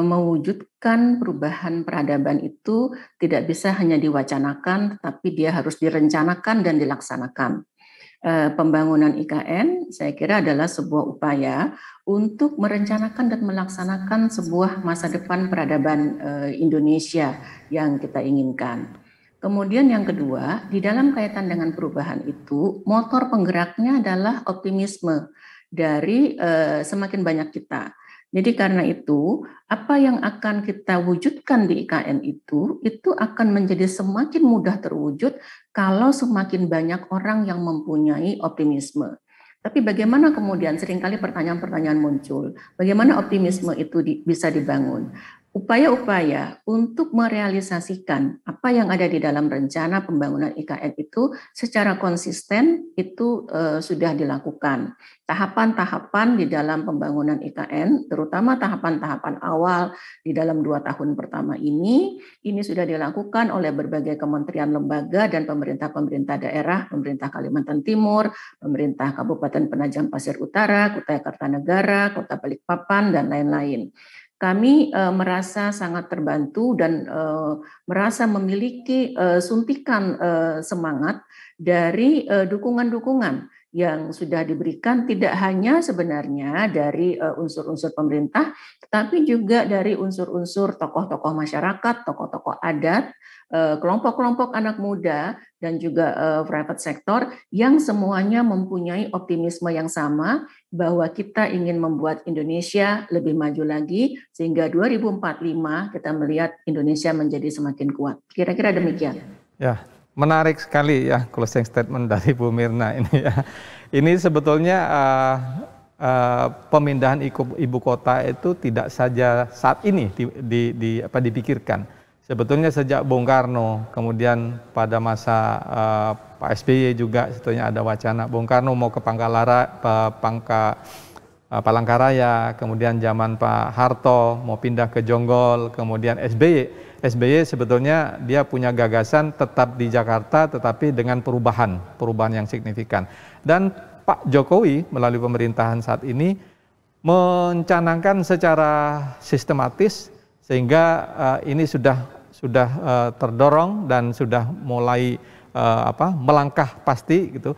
mewujudkan perubahan peradaban itu tidak bisa hanya diwacanakan, tetapi dia harus direncanakan dan dilaksanakan. Pembangunan IKN saya kira adalah sebuah upaya untuk merencanakan dan melaksanakan sebuah masa depan peradaban Indonesia yang kita inginkan. Kemudian yang kedua, di dalam kaitan dengan perubahan itu, motor penggeraknya adalah optimisme dari semakin banyak kita. Jadi karena itu, apa yang akan kita wujudkan di IKN itu akan menjadi semakin mudah terwujud kalau semakin banyak orang yang mempunyai optimisme. Tapi bagaimana kemudian seringkali pertanyaan-pertanyaan muncul, bagaimana optimisme itu bisa dibangun? Upaya-upaya untuk merealisasikan apa yang ada di dalam rencana pembangunan IKN itu secara konsisten itu sudah dilakukan. Tahapan-tahapan di dalam pembangunan IKN, terutama tahapan-tahapan awal di dalam 2 tahun pertama ini sudah dilakukan oleh berbagai kementerian lembaga dan pemerintah-pemerintah daerah, pemerintah Kalimantan Timur, pemerintah Kabupaten Penajam Pasir Utara, Kutai Kartanegara, Kota Balikpapan, dan lain-lain. Kami merasa sangat terbantu dan merasa memiliki suntikan semangat dari dukungan-dukungan yang sudah diberikan tidak hanya sebenarnya dari unsur-unsur pemerintah, tetapi juga dari unsur-unsur tokoh-tokoh masyarakat, tokoh-tokoh adat, kelompok-kelompok anak muda, dan juga private sector yang semuanya mempunyai optimisme yang sama bahwa kita ingin membuat Indonesia lebih maju lagi sehingga 2045 kita melihat Indonesia menjadi semakin kuat. Kira-kira demikian. Ya, menarik sekali ya closing statement dari Bu Mirna ini ya. Ini sebetulnya pemindahan ibu kota itu tidak saja saat ini dipikirkan. Sebetulnya sejak Bung Karno, kemudian pada masa Pak SBY juga sebetulnya ada wacana Bung Karno mau ke Palangkaraya, kemudian zaman Pak Harto mau pindah ke Jonggol, kemudian SBY sebetulnya dia punya gagasan tetap di Jakarta tetapi dengan perubahan yang signifikan. Dan Pak Jokowi melalui pemerintahan saat ini mencanangkan secara sistematis sehingga ini sudah terdorong dan sudah mulai melangkah pasti gitu.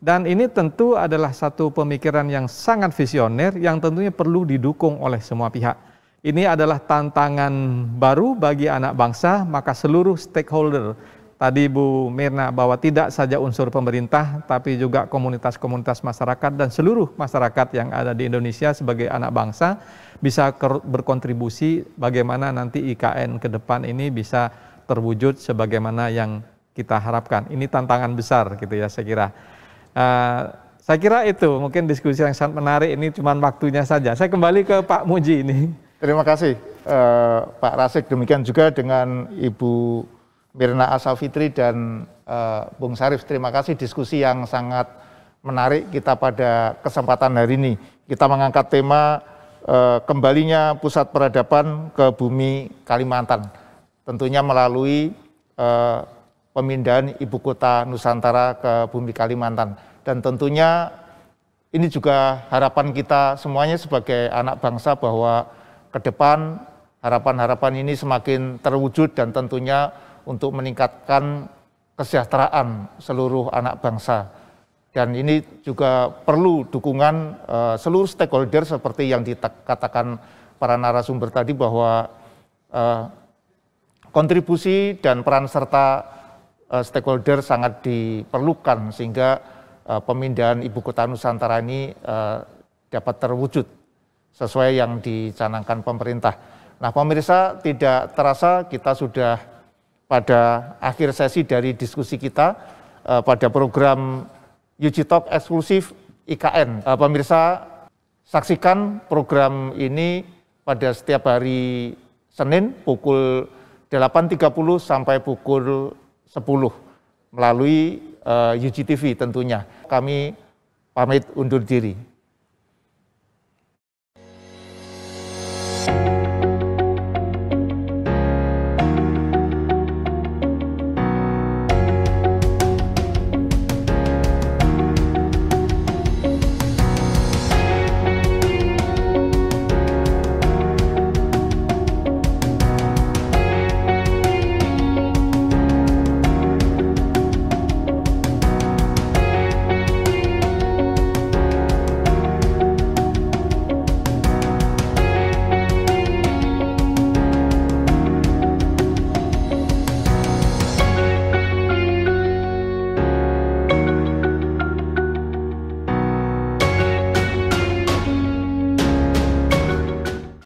Dan ini tentu adalah satu pemikiran yang sangat visioner yang tentunya perlu didukung oleh semua pihak. Ini adalah tantangan baru bagi anak bangsa, maka seluruh stakeholder, tadi Bu Mirna bahwa tidak saja unsur pemerintah, tapi juga komunitas-komunitas masyarakat dan seluruh masyarakat yang ada di Indonesia sebagai anak bangsa, bisa berkontribusi bagaimana nanti IKN ke depan ini bisa terwujud sebagaimana yang kita harapkan. Ini tantangan besar gitu ya saya kira. Saya kira itu mungkin diskusi yang sangat menarik, ini cuma waktunya saja. Saya kembali ke Pak Muji ini. Terima kasih Pak Rasik, demikian juga dengan Ibu Mirna Asafitri dan Bung Sarif. Terima kasih diskusi yang sangat menarik kita pada kesempatan hari ini. Kita mengangkat tema kembalinya pusat peradaban ke bumi Kalimantan. Tentunya melalui pemindahan ibu kota Nusantara ke bumi Kalimantan. Dan tentunya ini juga harapan kita semuanya sebagai anak bangsa bahwa ke depan harapan-harapan ini semakin terwujud dan tentunya untuk meningkatkan kesejahteraan seluruh anak bangsa. Dan ini juga perlu dukungan seluruh stakeholder seperti yang dikatakan para narasumber tadi bahwa kontribusi dan peran serta stakeholder sangat diperlukan sehingga pemindahan ibu kota Nusantara ini dapat terwujud sesuai yang dicanangkan pemerintah. Nah pemirsa, tidak terasa kita sudah pada akhir sesi dari diskusi kita pada program UG Talk eksklusif IKN. Pemirsa, saksikan program ini pada setiap hari Senin pukul 8.30 sampai pukul 10 melalui UG TV tentunya. Kami pamit undur diri.